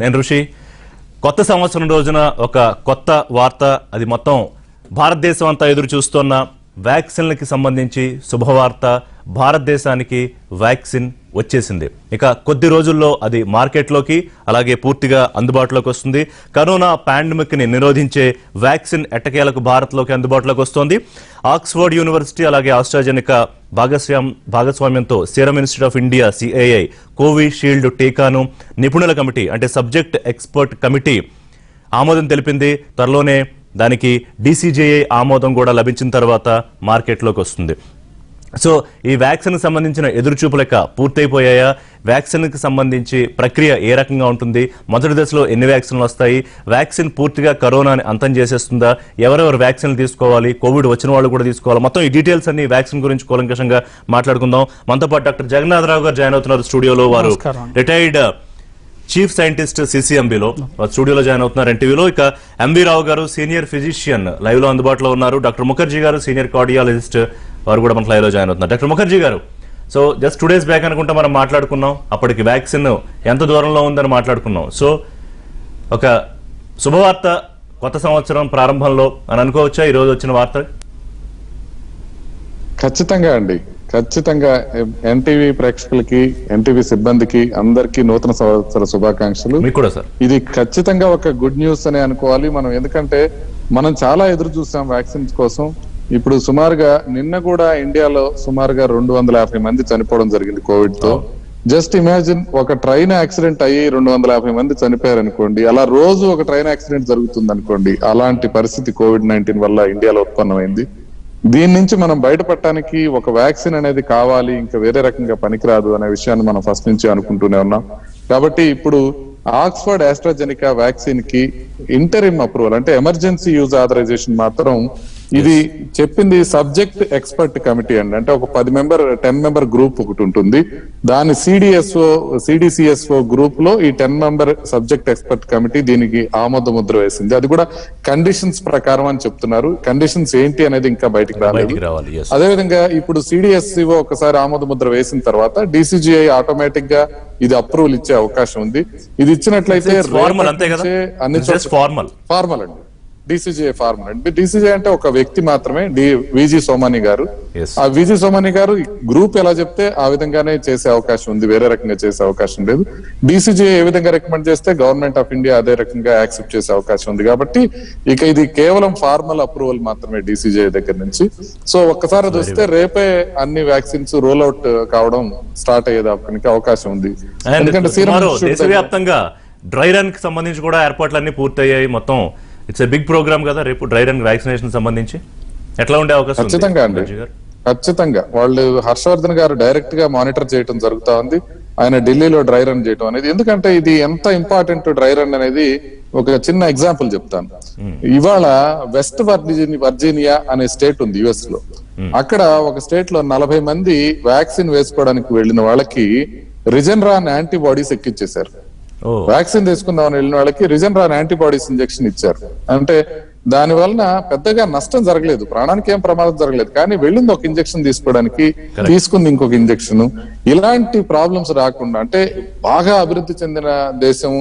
నేను ఋషి. కొత్త సంవత్సరం రోజున ఒక కొత్త వార్త, అది మొత్తం భారతదేశం అంతా ఎదురు చూస్తున్న వ్యాక్సిన్లకి సంబంధించి శుభవార్త. భారతదేశానికి వ్యాక్సిన్ వచ్చేసింది. ఇక కొద్ది రోజుల్లో అది మార్కెట్లోకి అలాగే పూర్తిగా అందుబాటులోకి వస్తుంది. కరోనా పాండమిక్ ని నిరోధించే వ్యాక్సిన్ ఎట్టకేలకు భారత్లోకి అందుబాటులోకి వస్తోంది. ఆక్స్ఫర్డ్ యూనివర్సిటీ అలాగే ఆస్ట్రాజెనికా భాగస్వామ్యంతో serum institute of India CII Covishield టీకాను నిపుణుల కమిటీ అంటే సబ్జెక్ట్ ఎక్స్పర్ట్ కమిటీ ఆమోదం తెలిపింది. త్వరలోనే దానికి డీసీజీఐ ఆమోదం కూడా లభించిన తర్వాత మార్కెట్లోకి వస్తుంది. సో ఈ వ్యాక్సిన్కి సంబంధించిన ఎదురుచూపులు లెక్క పూర్తయిపోయాయా? వ్యాక్సిన్కి సంబంధించి ప్రక్రియ ఏ రకంగా ఉంటుంది? మొదటి దశలో ఎన్ని వ్యాక్సిన్లు వస్తాయి? వ్యాక్సిన్ పూర్తిగా కరోనాని అంతం చేసేస్తుందా? ఎవరెవరు వ్యాక్సిన్లు తీసుకోవాలి? కోవిడ్ వచ్చిన వాళ్ళు కూడా తీసుకోవాలి? మొత్తం ఈ డీటెయిల్స్ అన్ని వ్యాక్సిన్ గురించి కూలంకషంగా మాట్లాడుకుందాం. మనతో పాటు డాక్టర్ జగన్నాథరావు గారు జాయిన్ అవుతున్నారు స్టూడియోలో. వారు రిటైర్డ్ చీఫ్ సైంటిస్ట్ సిసిఎంబిలో స్టూడియోలో జాయిన్ అవుతున్నారు ఎన్టీవీలో. ఇక ఎంవి రావు గారు సీనియర్ ఫిజిషియన్ లైవ్ లో అందుబాటులో ఉన్నారు. డాక్టర్ ముఖర్జీ గారు సీనియర్ కార్డియాలజిస్ట్, వారు కూడా మన లైవ్ లో జాయిన్ అవుతున్నారు. డాక్టర్ ముఖర్జీ గారు, సో జస్ట్ 2 days బ్యాక్ అనుకుంటా మనం మాట్లాడుకున్నాం. అప్పటికి వ్యాక్సిన్ ఎంత దూరంలో ఉందని మాట్లాడుకున్నాం. సో ఒక శుభవార్త కొత్త సంవత్సరం ప్రారంభంలో అని అనుకోవచ్చా ఈ రోజు వచ్చిన వార్త? ఖచ్చితంగా అండి, ఖచ్చితంగా ఎన్టీవీ ప్రేక్షకులకి, ఎన్టీవీ సిబ్బందికి అందరికీ నూతన సంవత్సర శుభాకాంక్షలు. మీకు కూడా సార్. ఇది ఖచ్చితంగా ఒక గుడ్ న్యూస్ అనే అనుకోవాలి మనం. ఎందుకంటే మనం చాలా ఎదురు చూసాం వ్యాక్సిన్స్ కోసం. ఇప్పుడు సుమారుగా నిన్న కూడా ఇండియాలో సుమారుగా 250 మంది చనిపోవడం జరిగింది కోవిడ్ తో. జస్ట్ ఇమాజిన్, ఒక ట్రైన్ యాక్సిడెంట్ అయ్యి 250 మంది చనిపోయారు అనుకోండి. అలా రోజు ఒక ట్రైన్ యాక్సిడెంట్ జరుగుతుంది అనుకోండి. అలాంటి పరిస్థితి కోవిడ్-19 వల్ల ఇండియాలో ఉత్పన్నమైంది. దీని నుంచి మనం బయటపడటానికి ఒక వ్యాక్సిన్ అనేది కావాలి, ఇంకా వేరే రకంగా పనికిరాదు అనే విషయాన్ని మనం ఫస్ట్ నుంచి అనుకుంటూనే ఉన్నాం. కాబట్టి ఇప్పుడు ఆక్స్ఫర్డ్ ఆస్ట్రాజెనికా వ్యాక్సిన్ కి ఇంటరిమ్ అప్రూవల్ అంటే ఎమర్జెన్సీ యూజ్ ఆథరైజేషన్ మాత్రం ఇది చెప్పింది సబ్జెక్ట్ ఎక్స్పర్ట్ కమిటీ అండి. అంటే ఒక 10 మెంబర్ గ్రూప్ ఒకటి ఉంటుంది. దాని సిడిసిఎస్ఓ గ్రూప్ లో ఈ 10 మెంబర్ సబ్జెక్ట్ ఎక్స్పర్ట్ కమిటీ దీనికి ఆమోద ముద్ర వేసింది. అది కూడా కండిషన్స్ ప్రకారం అని చెప్తున్నారు. కండిషన్స్ ఏంటి అనేది ఇంకా బయటికి రాలేదు. అదేవిధంగా ఇప్పుడు సిడిఎస్ఓ ఒకసారి ఆమోద ముద్ర వేసిన తర్వాత డీసీజీఐ ఆటోమేటిక్ గా ఇది అప్రూవల్ ఇచ్చే అవకాశం ఉంది. ఇది ఇచ్చినట్లయితే అన్ని ఫార్మల్ అండి. డీసీజీఐ ఫార్మల్ అంటే డీసీజీఐ అంటే ఒక వ్యక్తి మాత్రమే, విజి సోమాని గారు. ఆ విజి సోమాని గారు గ్రూప్ ఎలా చెప్తే ఆ విధంగానే చేసే అవకాశం ఉంది, వేరే రకంగా చేసే అవకాశం లేదు. డీసీజీఐ ఏ విధంగా రికమెండ్ చేస్తే గవర్నమెంట్ ఆఫ్ ఇండియా అదే రకంగా యాక్సెప్ట్ చేసే అవకాశం ఉంది. కాబట్టి ఇక ఇది కేవలం ఫార్మల్ అప్రూవల్ మాత్రమే డీసీజీఐ దగ్గర నుంచి. సో ఒక్కసారి అది వస్తే రేపే అన్ని వ్యాక్సిన్స్ రోల్ అవుట్ కావడం స్టార్ట్ అయ్యేదానికి అవకాశం ఉంది. ఎందుకంటే దేశవ్యాప్తంగా డ్రై రన్ కి సంబంధించి కూడా ఏర్పాట్లన్నీ పూర్తయ్యాయి. మొత్తం ఇట్స్ ఎ బిగ్ ప్రోగ్రామ్ కదా రేపు డ్రై రన్ వ్యాక్సినేషన్ సంబంధించి. ఎట్లా ఉండే అవకాశం? ఖచ్చితంగా అండి, ఖచ్చితంగా. వాళ్ళు హర్షవర్ధన్ గారు డైరెక్ట్ గా మానిటర్ చేయడం జరుగుతా ఉంది. ఆయన ఢిల్లీలో డ్రై రన్ చేయడం అనేది, ఎందుకంటే ఇది ఎంత ఇంపార్టెంట్ డ్రై రన్ అనేది ఒక చిన్న ఎగ్జాంపుల్ చెప్తాను. ఇవాళ వెస్ట్ వర్జీనియా అనే స్టేట్ ఉంది యుఎస్ లో. అక్కడ ఒక స్టేట్ లో 40 మంది వ్యాక్సిన్ వేసుకోవడానికి వెళ్లిన వాళ్ళకి రిజెన్రాన్ యాంటీబాడీస్ ఎక్కిచ్చేశారు. వ్యాక్సిన్ తీసుకుందామని వెళ్ళిన వాళ్ళకి రిజెన్రాన్ యాంటీబాడీస్ ఇంజెక్షన్ ఇచ్చారు. అంటే దాని వలన పెద్దగా నష్టం జరగలేదు, ప్రాణానికి ఏం ప్రమాదం జరగలేదు. కానీ వెళ్ళింది ఒక ఇంజెక్షన్ తీసుకోవడానికి, తీసుకుంది ఇంకొక ఇంజెక్షన్. ఇలాంటి ప్రాబ్లమ్స్ రాకుండా, అంటే బాగా అభివృద్ధి చెందిన దేశం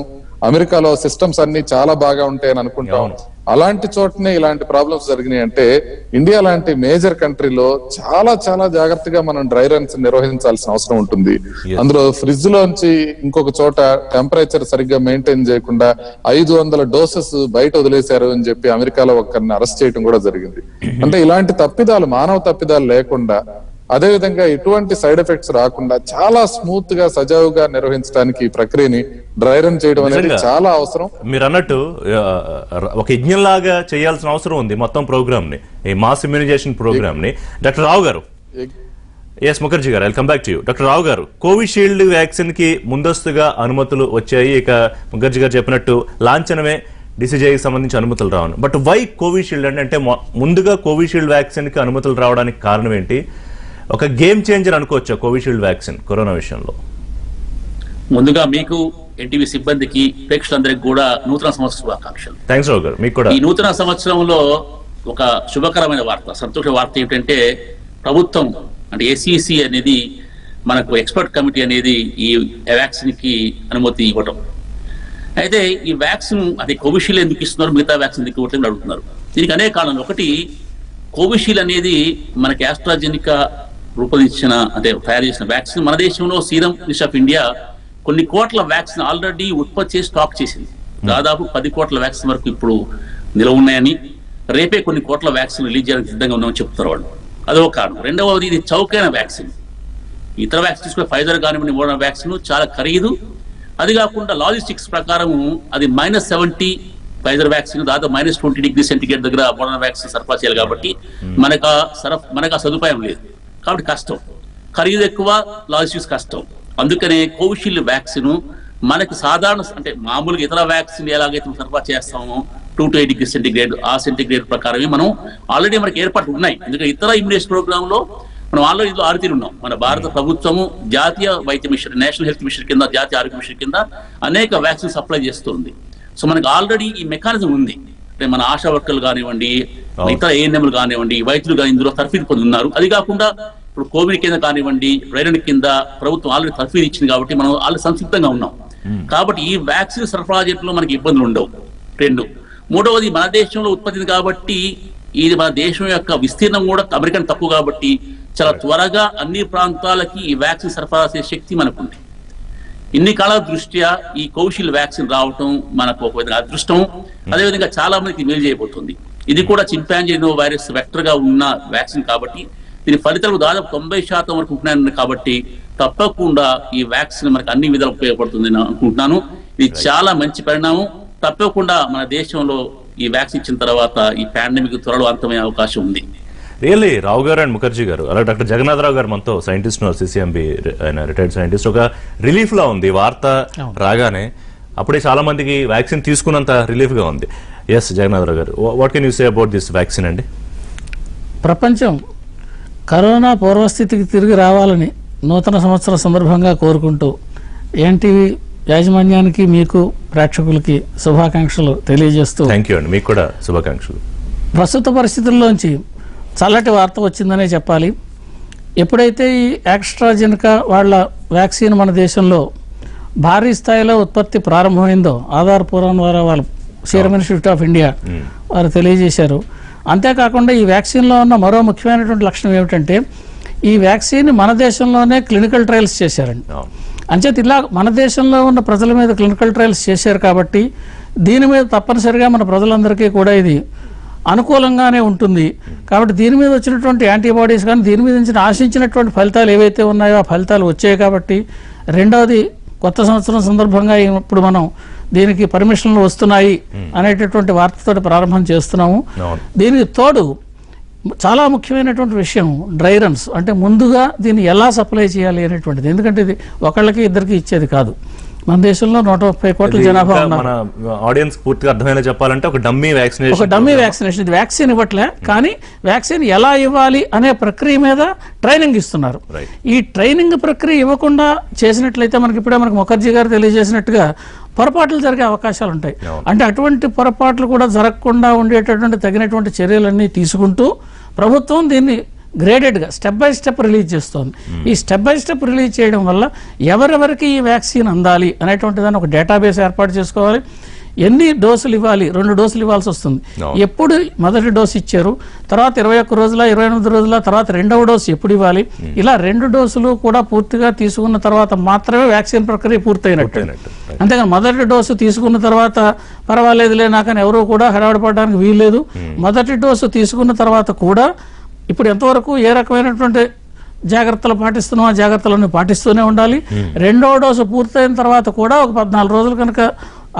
అమెరికాలో సిస్టమ్స్ అన్ని చాలా బాగా ఉంటాయని అనుకుంటాం. అలాంటి చోటనే ఇలాంటి ప్రాబ్లమ్స్ జరిగినాయి. అంటే ఇండియా లాంటి మేజర్ కంట్రీలో చాలా చాలా జాగ్రత్తగా మనం డ్రై రన్స్ నిర్వహించాల్సిన అవసరం ఉంటుంది. అందులో ఫ్రిడ్జ్ లోంచి ఇంకొక చోట టెంపరేచర్ సరిగ్గా మెయింటైన్ చేయకుండా 500 డోసెస్ బయట వదిలేశారు అని చెప్పి అమెరికాలో ఒకరిని అరెస్ట్ చేయడం కూడా జరిగింది. అంటే ఇలాంటి తప్పిదాలు, మానవ తప్పిదాలు లేకుండా, అదే విధంగా ఎటువంటి సైడ్ ఎఫెక్ట్స్ రాకుండా చాలా స్మూత్ గా సజావుగా నిర్వహించడానికి ఈ ప్రక్రియని డ్రై రన్ చేయడం అనేది చాలా అవసరం. మీరు అన్నట్టు ఒక యజ్ఞం లాగా చేయాల్సిన అవసరం ఉంది మొత్తం ప్రోగ్రామ్ ని, ఈ మాస్ ఇమ్యూనైజేషన్ ప్రోగ్రామ్ ని. Doctor Rao garu, S Mukherjee garu, welcome back to you. Doctor Rao garu, Covishield vaccine కి ముందస్తుగా అనుమతులు వచ్చాయి. ఇక ముఖర్జీ గారు చెప్పినట్టు లాంఛనమే డీసీజీఐకి సంబంధించి అనుమతులు రావను. బట్ వై కోవిషీల్డ్ అంటే ముందుగా కోవిషీల్డ్ వ్యాక్సిన్ కి అనుమతులు రావడానికి కారణం ఏంటి? ఒక గేమ్ చేంజర్ అనుకోవచ్చా కోవిషీల్డ్ వ్యాక్సిన్ కరోనా విషయంలో? ముందుగా మీకు, ఎన్టీవీ సిబ్బందికి, ప్రేక్షకులందరికీ కూడా నూతన సంవత్సర శుభాకాంక్షలు. థాంక్స్ రావు గారు, మీకు కూడా. ఈ నూతన సంవత్సరంలో ఒక శుభకరమైన వార్త, సంతోష వార్త ఏమిటంటే ప్రభుత్వం అంటే ఏసీసీ అనేది మనకు ఎక్స్పర్ట్ కమిటీ అనేది ఈ వ్యాక్సిన్ కి అనుమతి ఇవ్వటం. అయితే ఈ వ్యాక్సిన్ అది కోవిషీల్డ్ ఎందుకు ఇస్తున్నారు, మిగతా వ్యాక్సిన్ ఎందుకు ఇవ్వట్లేదు అడుగుతున్నారు. దీనికి అనేక కారణాలు. ఒకటి, కోవిషీల్డ్ అనేది మనకి ఆస్ట్రాజెనికా రూపొందించిన అంటే తయారు చేసిన వ్యాక్సిన్. మన దేశంలో సీరం ఇన్స్టిట్యూట్ ఆఫ్ ఇండియా కొన్ని కోట్ల వ్యాక్సిన్ ఆల్రెడీ ఉత్పత్తి చేసి స్టాక్ చేసింది. దాదాపు 10 కోట్ల వ్యాక్సిన్ వరకు ఇప్పుడు నిలవ ఉన్నాయని, రేపే కొన్ని కోట్ల వ్యాక్సిన్ రిలీజ్ చేయడానికి సిద్ధంగా ఉన్నామని చెప్తారు వాళ్ళు. అదో కారణం. రెండవది, ఇది చౌకైన వ్యాక్సిన్. ఇతర వ్యాక్సిన్ తీసుకునే ఫైజర్ కానివ్వండి, మోడర్నా వ్యాక్సిన్ చాలా ఖరీదు. అది కాకుండా లాజిస్టిక్స్ ప్రకారం అది -70 ఫైజర్ వ్యాక్సిన్, దాదాపు -20 డిగ్రీ సెంటిగ్రేడ్ దగ్గర మోడర్నా వ్యాక్సిన్ సరఫరా చేయాలి. కాబట్టి మనకు ఆ సదుపాయం లేదు, కాబట్టి కష్టం. ఖరీదు ఎక్కువ, లాజిస్టిక్స్ కష్టం. అందుకనే కోవిషీల్డ్ వ్యాక్సిన్ మనకి సాధారణ అంటే మామూలుగా ఇతర వ్యాక్సిన్ ఎలాగైతే సరఫరా చేస్తామో 2 to 8 డిగ్రీ సెంటిగ్రేడ్, ఆ సెంటిగ్రేడ్ ప్రకారమే మనం ఆల్రెడీ మనకి ఏర్పాట్లు ఉన్నాయి. ఎందుకంటే ఇతర ఇమ్యునైజేషన్ ప్రోగ్రామ్ లో మనం ఆల్రెడీ ఆరుతీరు ఉన్నాం. మన భారత ప్రభుత్వము జాతీయ వైద్య మిషన్, నేషనల్ హెల్త్ మిషన్ కింద, జాతీయ ఆరోగ్య మిషన్ కింద అనేక వ్యాక్సిన్ సప్లై చేస్తుంది. సో మనకి ఆల్రెడీ ఈ మెకానిజం ఉంది. అంటే మన ఆశా వర్కర్లు కానివ్వండి, ఇతర ఏఎన్ఎంలు కానివ్వండి, వైద్యులు కానీ ఇందులో తర్ఫీదు పొంది ఉన్నారు. అది కాకుండా ఇప్పుడు కోవిడ్ కింద కానివ్వండి, రైడన్ కింద ప్రభుత్వం ఆల్రెడీ తర్ఫీదు ఇచ్చింది కాబట్టి మనం ఆల్రెడీ సంసిద్ధంగా ఉన్నాం. కాబట్టి ఈ వ్యాక్సిన్ సరఫరా చేయడంలో మనకి ఇబ్బందులు ఉండవు. 2, మూడవది, మన దేశంలో ఉత్పత్తి కాబట్టి ఇది మన దేశం యొక్క విస్తీర్ణం కూడా అమెరికన్ తక్కువ కాబట్టి చాలా త్వరగా అన్ని ప్రాంతాలకి ఈ వ్యాక్సిన్ సరఫరా చేసే శక్తి మనకుంది. ఇన్ని కాలాల దృష్ట్యా ఈ కోవిషీల్డ్ వ్యాక్సిన్ రావటం మనకు ఒక విధంగా అదృష్టం. అదేవిధంగా చాలా మందికి మేలు చేయబోతుంది. ఇది కూడా చింపాంజీ వైరస్ వెక్టర్ గా ఉన్న వ్యాక్సిన్ కాబట్టి దీని ఫలితాలు దాదాపు 90% వరకు ఉంటున్నాయి. కాబట్టి తప్పకుండా ఈ వ్యాక్సిన్ మనకు అన్ని విధాలు ఉపయోగపడుతుంది అనుకుంటున్నాను. ఇది చాలా మంచి పరిణామం. తప్పకుండా మన దేశంలో ఈ వ్యాక్సిన్ ఇచ్చిన తర్వాత ఈ పాండమిక్ త్వరలో అంతమయ్యే అవకాశం ఉంది. రియల్లీ రావు గారు అండ్ ముఖర్జీ గారు, అలాగే డాక్టర్ జగన్నాథరావు గారు మనతో సైంటిస్ట్, సిసిఎంబి ఆయన రిటైర్డ్ సైంటిస్ట్, ఒక రిలీఫ్ లా ఉంది వార్త రాగానే. అప్పుడే చాలా మందికి వ్యాక్సిన్ తీసుకున్నంత రిలీఫ్ గా ఉంది. ఎస్ జగన్నాథరావు గారు, what can you say about this vaccine అండి? ప్రపంచం కరోనా పూర్వస్థితికి తిరిగి రావాలని నూతన సంవత్సరం సందర్భంగా కోరుకుంటూ ఎన్టీవీ యాజమాన్యానికి, మీకు, ప్రేక్షకులకి శుభాకాంక్షలు తెలియజేస్తూ, థ్యాంక్ యూ అండి, మీకు కూడా శుభాకాంక్షలు. ప్రస్తుత పరిస్థితుల్లోంచి చల్లటి వార్త వచ్చిందనే చెప్పాలి. ఎప్పుడైతే ఈ ఆస్ట్రాజెనెకా వాళ్ళ వ్యాక్సిన్ మన దేశంలో భారీ స్థాయిలో ఉత్పత్తి ప్రారంభమైందో ఆధార్ పురాణం ద్వారా వాళ్ళ సీరం ఇన్స్టిట్యూట్ ఆఫ్ ఇండియా వారు తెలియజేశారు. అంతేకాకుండా ఈ వ్యాక్సిన్లో ఉన్న మరో ముఖ్యమైనటువంటి లక్షణం ఏమిటంటే ఈ వ్యాక్సిన్ మన దేశంలోనే క్లినికల్ ట్రయల్స్ చేశారండి. అంచేత ఇలా మన దేశంలో ఉన్న ప్రజల మీద క్లినికల్ ట్రయల్స్ చేశారు కాబట్టి దీని మీద తప్పనిసరిగా మన ప్రజలందరికీ కూడా ఇది అనుకూలంగానే ఉంటుంది. కాబట్టి దీని మీద వచ్చినటువంటి యాంటీబాడీస్ కానీ దీని మీద నుంచి ఆశించినటువంటి ఫలితాలు ఏవైతే ఉన్నాయో ఆ ఫలితాలు వచ్చాయి. కాబట్టి రెండవది, కొత్త సంవత్సరం సందర్భంగా ఇప్పుడు మనం దీనికి పర్మిషన్లు వస్తున్నాయి అనేటటువంటి వార్తతో ప్రారంభం చేస్తున్నాము. దీనికి తోడు చాలా ముఖ్యమైనటువంటి విషయం డ్రై రన్స్, అంటే ముందుగా దీన్ని ఎలా సప్లై చేయాలి అనేటువంటిది. ఎందుకంటే ఇది ఒకళ్ళకి ఇద్దరికి ఇచ్చేది కాదు. మన దేశంలో 130 కోట్ల జనాభా ఉన్నారు. మన ఆడియన్స్ పూర్తిగా అర్థమైనా చెప్పాలంటే ఒక డమ్మీ వ్యాక్సినేషన్, ఇది వ్యాక్సిన్ ఇవ్వట్లే కానీ వ్యాక్సిన్ ఎలా ఇవ్వాలి అనే ప్రక్రియ మీద ట్రైనింగ్ ఇస్తున్నారు. ఈ ట్రైనింగ్ ప్రక్రియ ఇవ్వకుండా చేసినట్లయితే మనకి ఇప్పుడే మనకు ముఖర్జీ గారు తెలియజేసినట్టుగా పొరపాట్లు జరిగే అవకాశాలు ఉంటాయి. అంటే అటువంటి పొరపాట్లు కూడా జరగకుండా ఉండేటటువంటి తగినటువంటి చర్యలన్నీ తీసుకుంటూ ప్రభుత్వం దీన్ని గ్రేడెడ్గా స్టెప్ బై స్టెప్ రిలీజ్ చేస్తోంది. ఈ స్టెప్ బై స్టెప్ రిలీజ్ చేయడం వల్ల ఎవరెవరికి ఈ వ్యాక్సిన్ అందాలి అనేటువంటి దాన్ని ఒక డేటాబేస్ ఏర్పాటు చేసుకోవాలి. ఎన్ని డోసులు ఇవ్వాలి, 2 డోసులు ఇవ్వాల్సి వస్తుంది. ఎప్పుడు మొదటి డోసు ఇచ్చారు, తర్వాత 21 రోజుల 28 రోజుల తర్వాత రెండవ డోసు ఎప్పుడు ఇవ్వాలి, ఇలా 2 డోసులు కూడా పూర్తిగా తీసుకున్న తర్వాత మాత్రమే వ్యాక్సిన్ ప్రక్రియ పూర్తయినట్టు. అంతేగాని మొదటి డోసు తీసుకున్న తర్వాత పర్వాలేదులే నాకని ఎవరు కూడా హడావిడిపడడానికి వీల్లేదు. మొదటి డోసు తీసుకున్న తర్వాత కూడా ఇప్పుడు ఎంతవరకు ఏ రకమైనటువంటి జాగ్రత్తలు పాటిస్తున్నామో ఆ జాగ్రత్తలను పాటిస్తూనే ఉండాలి. రెండవ డోసు పూర్తయిన తర్వాత కూడా ఒక 14 రోజులు కనుక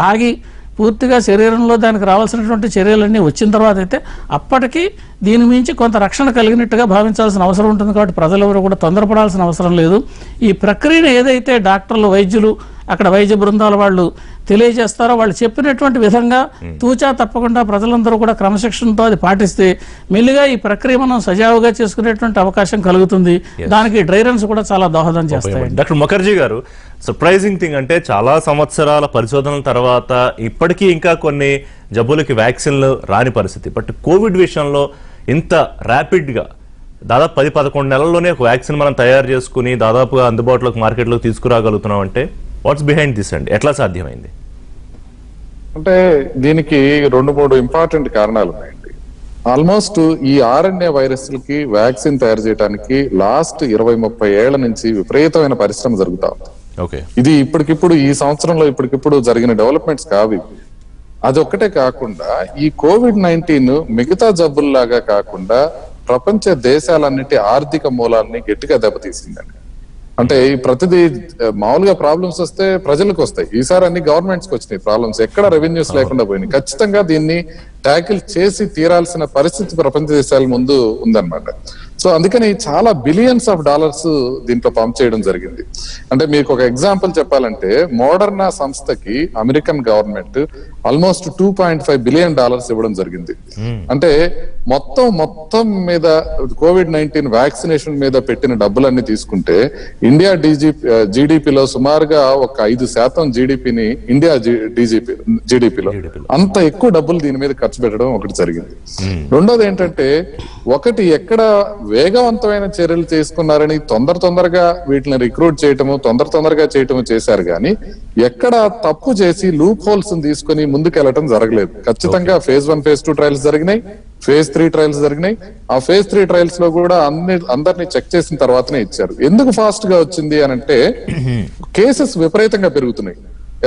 ఆగి పూర్తిగా శరీరంలో దానికి రావాల్సినటువంటి చర్యలన్నీ వచ్చిన తర్వాత అయితే అప్పటికి దీని మించి కొంత రక్షణ కలిగినట్టుగా భావించాల్సిన అవసరం ఉంటుంది. కాబట్టి ప్రజలెవరూ కూడా తొందరపడాల్సిన అవసరం లేదు. ఈ ప్రక్రియను ఏదైతే డాక్టర్లు, వైద్యులు, అక్కడ వైద్య బృందాల వాళ్ళు తెలియజేస్తారో వాళ్ళు చెప్పినటువంటి విధంగా తూచా తప్పకుండా ప్రజలందరూ కూడా క్రమశిక్షణతో అది పాటిస్తే మెల్లిగా ఈ ప్రక్రియ మనం సజావుగా చేసుకునేటువంటి అవకాశం కలుగుతుంది. దానికి డ్రై రన్స్ కూడా చాలా దోహదం చేస్తాయి. డాక్టర్ ముఖర్జీ గారు, సర్ప్రైజింగ్ థింగ్ అంటే చాలా సంవత్సరాల పరిశోధనల తర్వాత ఇప్పటికీ ఇంకా కొన్ని జబ్బులకి వ్యాక్సిన్లు రాని పరిస్థితి. బట్ కోవిడ్ విషయంలో ఇంత ర్యాపిడ్గా దాదాపు 10-11 నెలల్లోనే ఒక వ్యాక్సిన్ మనం తయారు చేసుకుని దాదాపుగా అందుబాటులోకి మార్కెట్లోకి తీసుకురాగలుగుతున్నాం అంటే వాట్స్ బిహైండ్ దిస్ అండి? ఎట్లా సాధ్యమైంది? అంటే దీనికి 2-3 ఇంపార్టెంట్ కారణాలు ఉన్నాయండి. ఆల్మోస్ట్ ఈ ఆర్ఎన్ఏ వైరస్లకి వ్యాక్సిన్ తయారు చేయడానికి లాస్ట్ 20-30 ఏళ్ల నుంచి విపరీతమైన పరిశ్రమ జరుగుతా ఉంది. ఓకే, ఇది ఇప్పటికిప్పుడు ఈ సంవత్సరంలో ఇప్పటికిప్పుడు జరిగిన డెవలప్మెంట్స్ కావు. అదొక్కటే కాకుండా ఈ కోవిడ్-19 మిగతా జబ్బుల్లాగా కాకుండా ప్రపంచ దేశాలన్నిటి ఆర్థిక మూలాల్ని గట్టిగా దెబ్బతీసిందండి. అంటే ఈ ప్రతిదీ మామూలుగా ప్రాబ్లమ్స్ వస్తే ప్రజలకు వస్తాయి, ఈసారి అన్ని గవర్నమెంట్స్ కి వచ్చినాయి ప్రాబ్లమ్స్, ఎక్కడ రెవెన్యూస్ లేకుండా పోయినాయి. ఖచ్చితంగా దీన్ని ట్యాకిల్ చేసి తీరాల్సిన పరిస్థితి ప్రపంచ దేశాల ముందు ఉందన్నమాట. సో అందుకని చాలా బిలియన్స్ ఆఫ్ డాలర్స్ దీంట్లో పంప్ చేయడం జరిగింది. అంటే మీకు ఒక ఎగ్జాంపుల్ చెప్పాలంటే మోడర్నా సంస్థకి అమెరికన్ గవర్నమెంట్ ఆల్మోస్ట్ $2.5 బిలియన్ ఇవ్వడం జరిగింది. అంటే మొత్తం మీద కోవిడ్-19 వ్యాక్సినేషన్ మీద పెట్టిన డబ్బులన్నీ తీసుకుంటే ఇండియా జీడిపిలో సుమారుగా ఒక 5% జీడిపిని ఇండియా జీడిపిలో అంత ఎక్కువ డబ్బులు దీని మీద ఖర్చు పెట్టడం ఒకటి జరిగింది. రెండోది ఏంటంటే ఎక్కడ వేగవంతమైన చర్యలు తీసుకున్నారని తొందరగా వీటిని రిక్రూట్ చేయటము తొందరగా చేయటము చేశారు, కానీ ఎక్కడ తప్పు చేసి లూప్ హోల్స్ తీసుకుని ముందుకెళ్లడం జరగలేదు. ఖచ్చితంగా phase 1, phase 2 ట్రయల్స్ జరిగినాయి, phase 3 ట్రయల్స్ జరిగినాయి. ఆ phase 3 ట్రయల్స్ లో కూడా అందరినీ చెక్ చేసిన తర్వాతనే ఇచ్చారు. ఎందుకు ఫాస్ట్ గా వచ్చింది అని అంటే కేసెస్ విపరీతంగా పెరుగుతున్నాయి.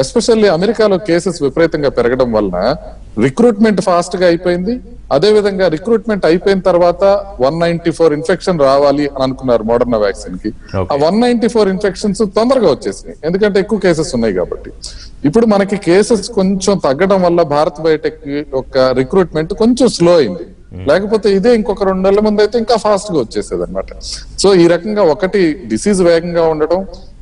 ఎస్పెషల్లీ అమెరికాలో కేసెస్ విపరీతంగా పెరగడం వలన రిక్రూట్మెంట్ ఫాస్ట్ గా అయిపోయింది. అదే విధంగా రిక్రూట్మెంట్ అయిపోయిన తర్వాత 194 ఇన్ఫెక్షన్ రావాలి అని అనుకున్నారు మోడర్నా వ్యాక్సిన్ కి. ఆ 194 ఇన్ఫెక్షన్స్ తొందరగా వచ్చేసినాయి, ఎందుకంటే ఎక్కువ కేసెస్ ఉన్నాయి కాబట్టి. ఇప్పుడు మనకి కేసెస్ కొంచెం తగ్గడం వల్ల భారత్ బయోటెక్ యొక్క రిక్రూట్మెంట్ కొంచెం స్లో అయింది. లేకపోతే ఇదే ఇంకొక 2 నెలల ముందు అయితే ఇంకా ఫాస్ట్ గా వచ్చేసేది అనమాట. సో ఈ రకంగా ఒకటి డిసీజ్ వేగంగా ఉండడం,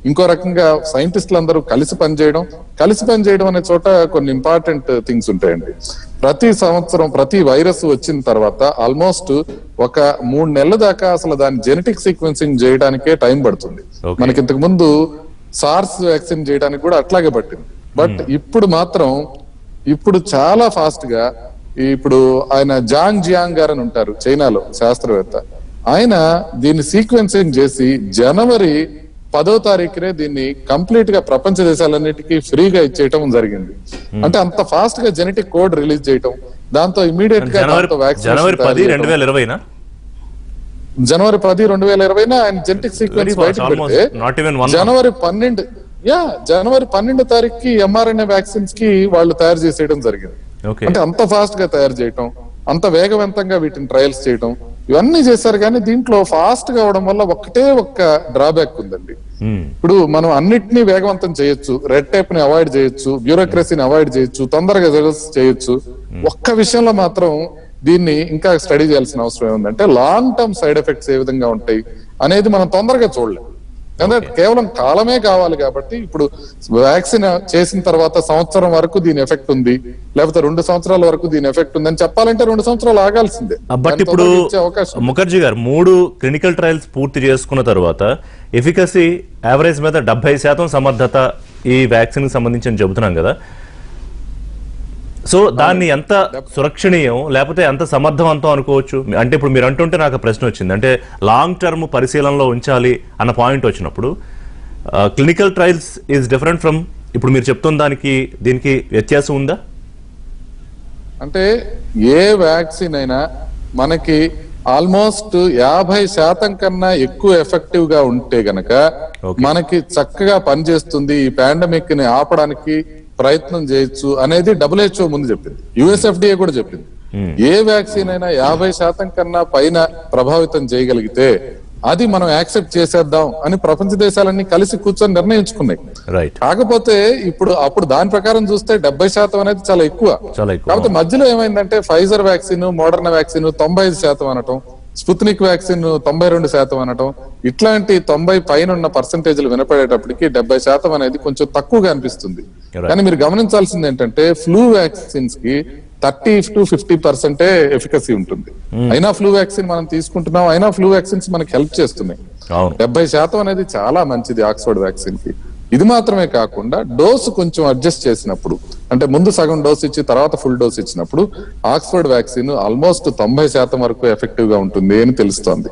ఇంకో రకంగా సైంటిస్టులు అందరూ కలిసి పనిచేయడం అనే చోట కొన్ని ఇంపార్టెంట్ థింగ్స్ ఉంటాయండి. ప్రతి సంవత్సరం ప్రతి వైరస్ వచ్చిన తర్వాత ఆల్మోస్ట్ ఒక 3 నెలల దాకా అసలు దాని జెనెటిక్ సీక్వెన్సింగ్ చేయడానికే టైం పడుతుంది. మనకి ఇంతకు ముందు సార్స్ వ్యాక్సిన్ చేయడానికి కూడా అట్లాగే పట్టింది. బట్ ఇప్పుడు చాలా ఫాస్ట్ గా ఇప్పుడు ఆయన జాంగ్ జియాంగ్ గారు అని ఉంటారు, చైనాలో శాస్త్రవేత్త. ఆయన దీన్ని సీక్వెన్సింగ్ చేసి జనవరి 10వ తారీఖునే దీన్ని కంప్లీట్ గా ప్రపంచ దేశాలన్నిటికీ ఫ్రీగా ఇచ్చేయటం జరిగింది. అంటే అంత ఫాస్ట్ గా జెనెటిక్ కోడ్ రిలీజ్ చేయటం, దాంతో ఇమీడియట్ గా జనవరి 10, 2020 జనవరి 10, 2020 ఆయన జెనెటిక్ సీక్వెన్స్ బయటకు పెడితే జనవరి 12 తారీఖుకి mRNA వ్యాక్సిన్స్ కి వాళ్ళు తయారు చేసేయడం జరిగింది. అంటే అంత ఫాస్ట్ గా తయారు చేయటం, అంత వేగవంతంగా వీటిని ట్రయల్స్ చేయటం, ఇవన్నీ చేశారు. కానీ దీంట్లో ఫాస్ట్ గా అవడం వల్ల ఒక్క డ్రాబ్యాక్ ఉందండి. ఇప్పుడు మనం అన్నిటినీ వేగవంతం చేయొచ్చు, రెడ్ టేప్ ని అవాయిడ్ చేయొచ్చు, బ్యూరోక్రసీని అవాయిడ్ చేయొచ్చు, తొందరగా చేయొచ్చు. ఒక్క విషయంలో మాత్రం దీన్ని ఇంకా స్టడీ చేయాల్సిన అవసరం ఏముందంటే లాంగ్ టర్మ్ సైడ్ ఎఫెక్ట్స్ ఏ విధంగా ఉంటాయి అనేది మనం తొందరగా చూడలేం. ఎందుకంటే కేవలం కాలమే కావాలి కాబట్టి ఇప్పుడు వ్యాక్సిన్ చేసిన తర్వాత సంవత్సరం వరకు దీని ఎఫెక్ట్ ఉంది, లేకపోతే 2 సంవత్సరాల వరకు దీని ఎఫెక్ట్ ఉంది అని చెప్పాలంటే 2 సంవత్సరాలు ఆగాల్సిందే. బట్ ఇప్పుడు ముఖర్జీ గారు 3 క్లినికల్ ట్రయల్స్ పూర్తి చేసుకున్న తర్వాత ఎఫికసీ యావరేజ్ మీద 70% సమర్థత ఈ వ్యాక్సిన్ కి సంబంధించి చెబుతున్నాం కదా. సో దాన్ని ఎంత సురక్షణీయం లేకపోతే ఎంత సమర్థవంతం అనుకోవచ్చు? అంటే ఇప్పుడు మీరు అంటుంటే నాకు ప్రశ్న వచ్చింది, అంటే లాంగ్ టర్మ్ పరిశీలనలో ఉంచాలి అన్న పాయింట్ వచ్చినప్పుడు clinical trials is different from ఇప్పుడు మీరు చెప్తున్న దానికి దీనికి వ్యత్యాసం ఉందా? అంటే ఏ వ్యాక్సిన్ అయినా మనకి ఆల్మోస్ట్ 50% కన్నా ఎక్కువ ఎఫెక్టివ్ గా ఉంటే గనక మనకి చక్కగా పనిచేస్తుంది, ఈ పాండమిక్ ని ఆపడానికి ప్రయత్నం చేయొచ్చు అనేది WHO ముందు చెప్పింది, USFDA కూడా చెప్పింది. ఏ వ్యాక్సిన్ అయినా 50% కన్నా పైన ప్రభావితం చేయగలిగితే అది మనం యాక్సెప్ట్ చేసేద్దాం అని ప్రపంచ దేశాలన్నీ కలిసి కూర్చొని నిర్ణయించుకున్నాయి. కాకపోతే అప్పుడు దాని ప్రకారం చూస్తే 70% అనేది చాలా ఎక్కువ. కాకపోతే మధ్యలో ఏమైందంటే ఫైజర్ వ్యాక్సిన్, మోడర్నా వ్యాక్సిన్ 95% అనటం, స్పుత్నిక్ వ్యాక్సిన్ 92% అనటం, ఇట్లాంటి 90 పైన ఉన్న పర్సెంటేజ్లు వినపడేటప్పటికి 70% అనేది కొంచెం తక్కువగా అనిపిస్తుంది. కానీ మీరు గమనించాల్సింది ఏంటంటే ఫ్లూ వ్యాక్సిన్స్ కి 30 to 50% ఎఫికసీ ఉంటుంది. అయినా ఫ్లూ వ్యాక్సిన్ మనం తీసుకుంటున్నాం, అయినా ఫ్లూ వ్యాక్సిన్స్ మనకి హెల్ప్ చేస్తున్నాయి. 70% అనేది చాలా మంచిది ఆక్స్ఫర్డ్ వ్యాక్సిన్ కి. ఇది మాత్రమే కాకుండా డోసు కొంచెం అడ్జస్ట్ చేసినప్పుడు, అంటే ముందు సగం డోస్ ఇచ్చి తర్వాత ఫుల్ డోస్ ఇచ్చినప్పుడు ఆక్స్ఫర్డ్ వ్యాక్సిన్ ఆల్మోస్ట్ 90% వరకు ఎఫెక్టివ్ గా ఉంటుంది అని తెలుస్తోంది.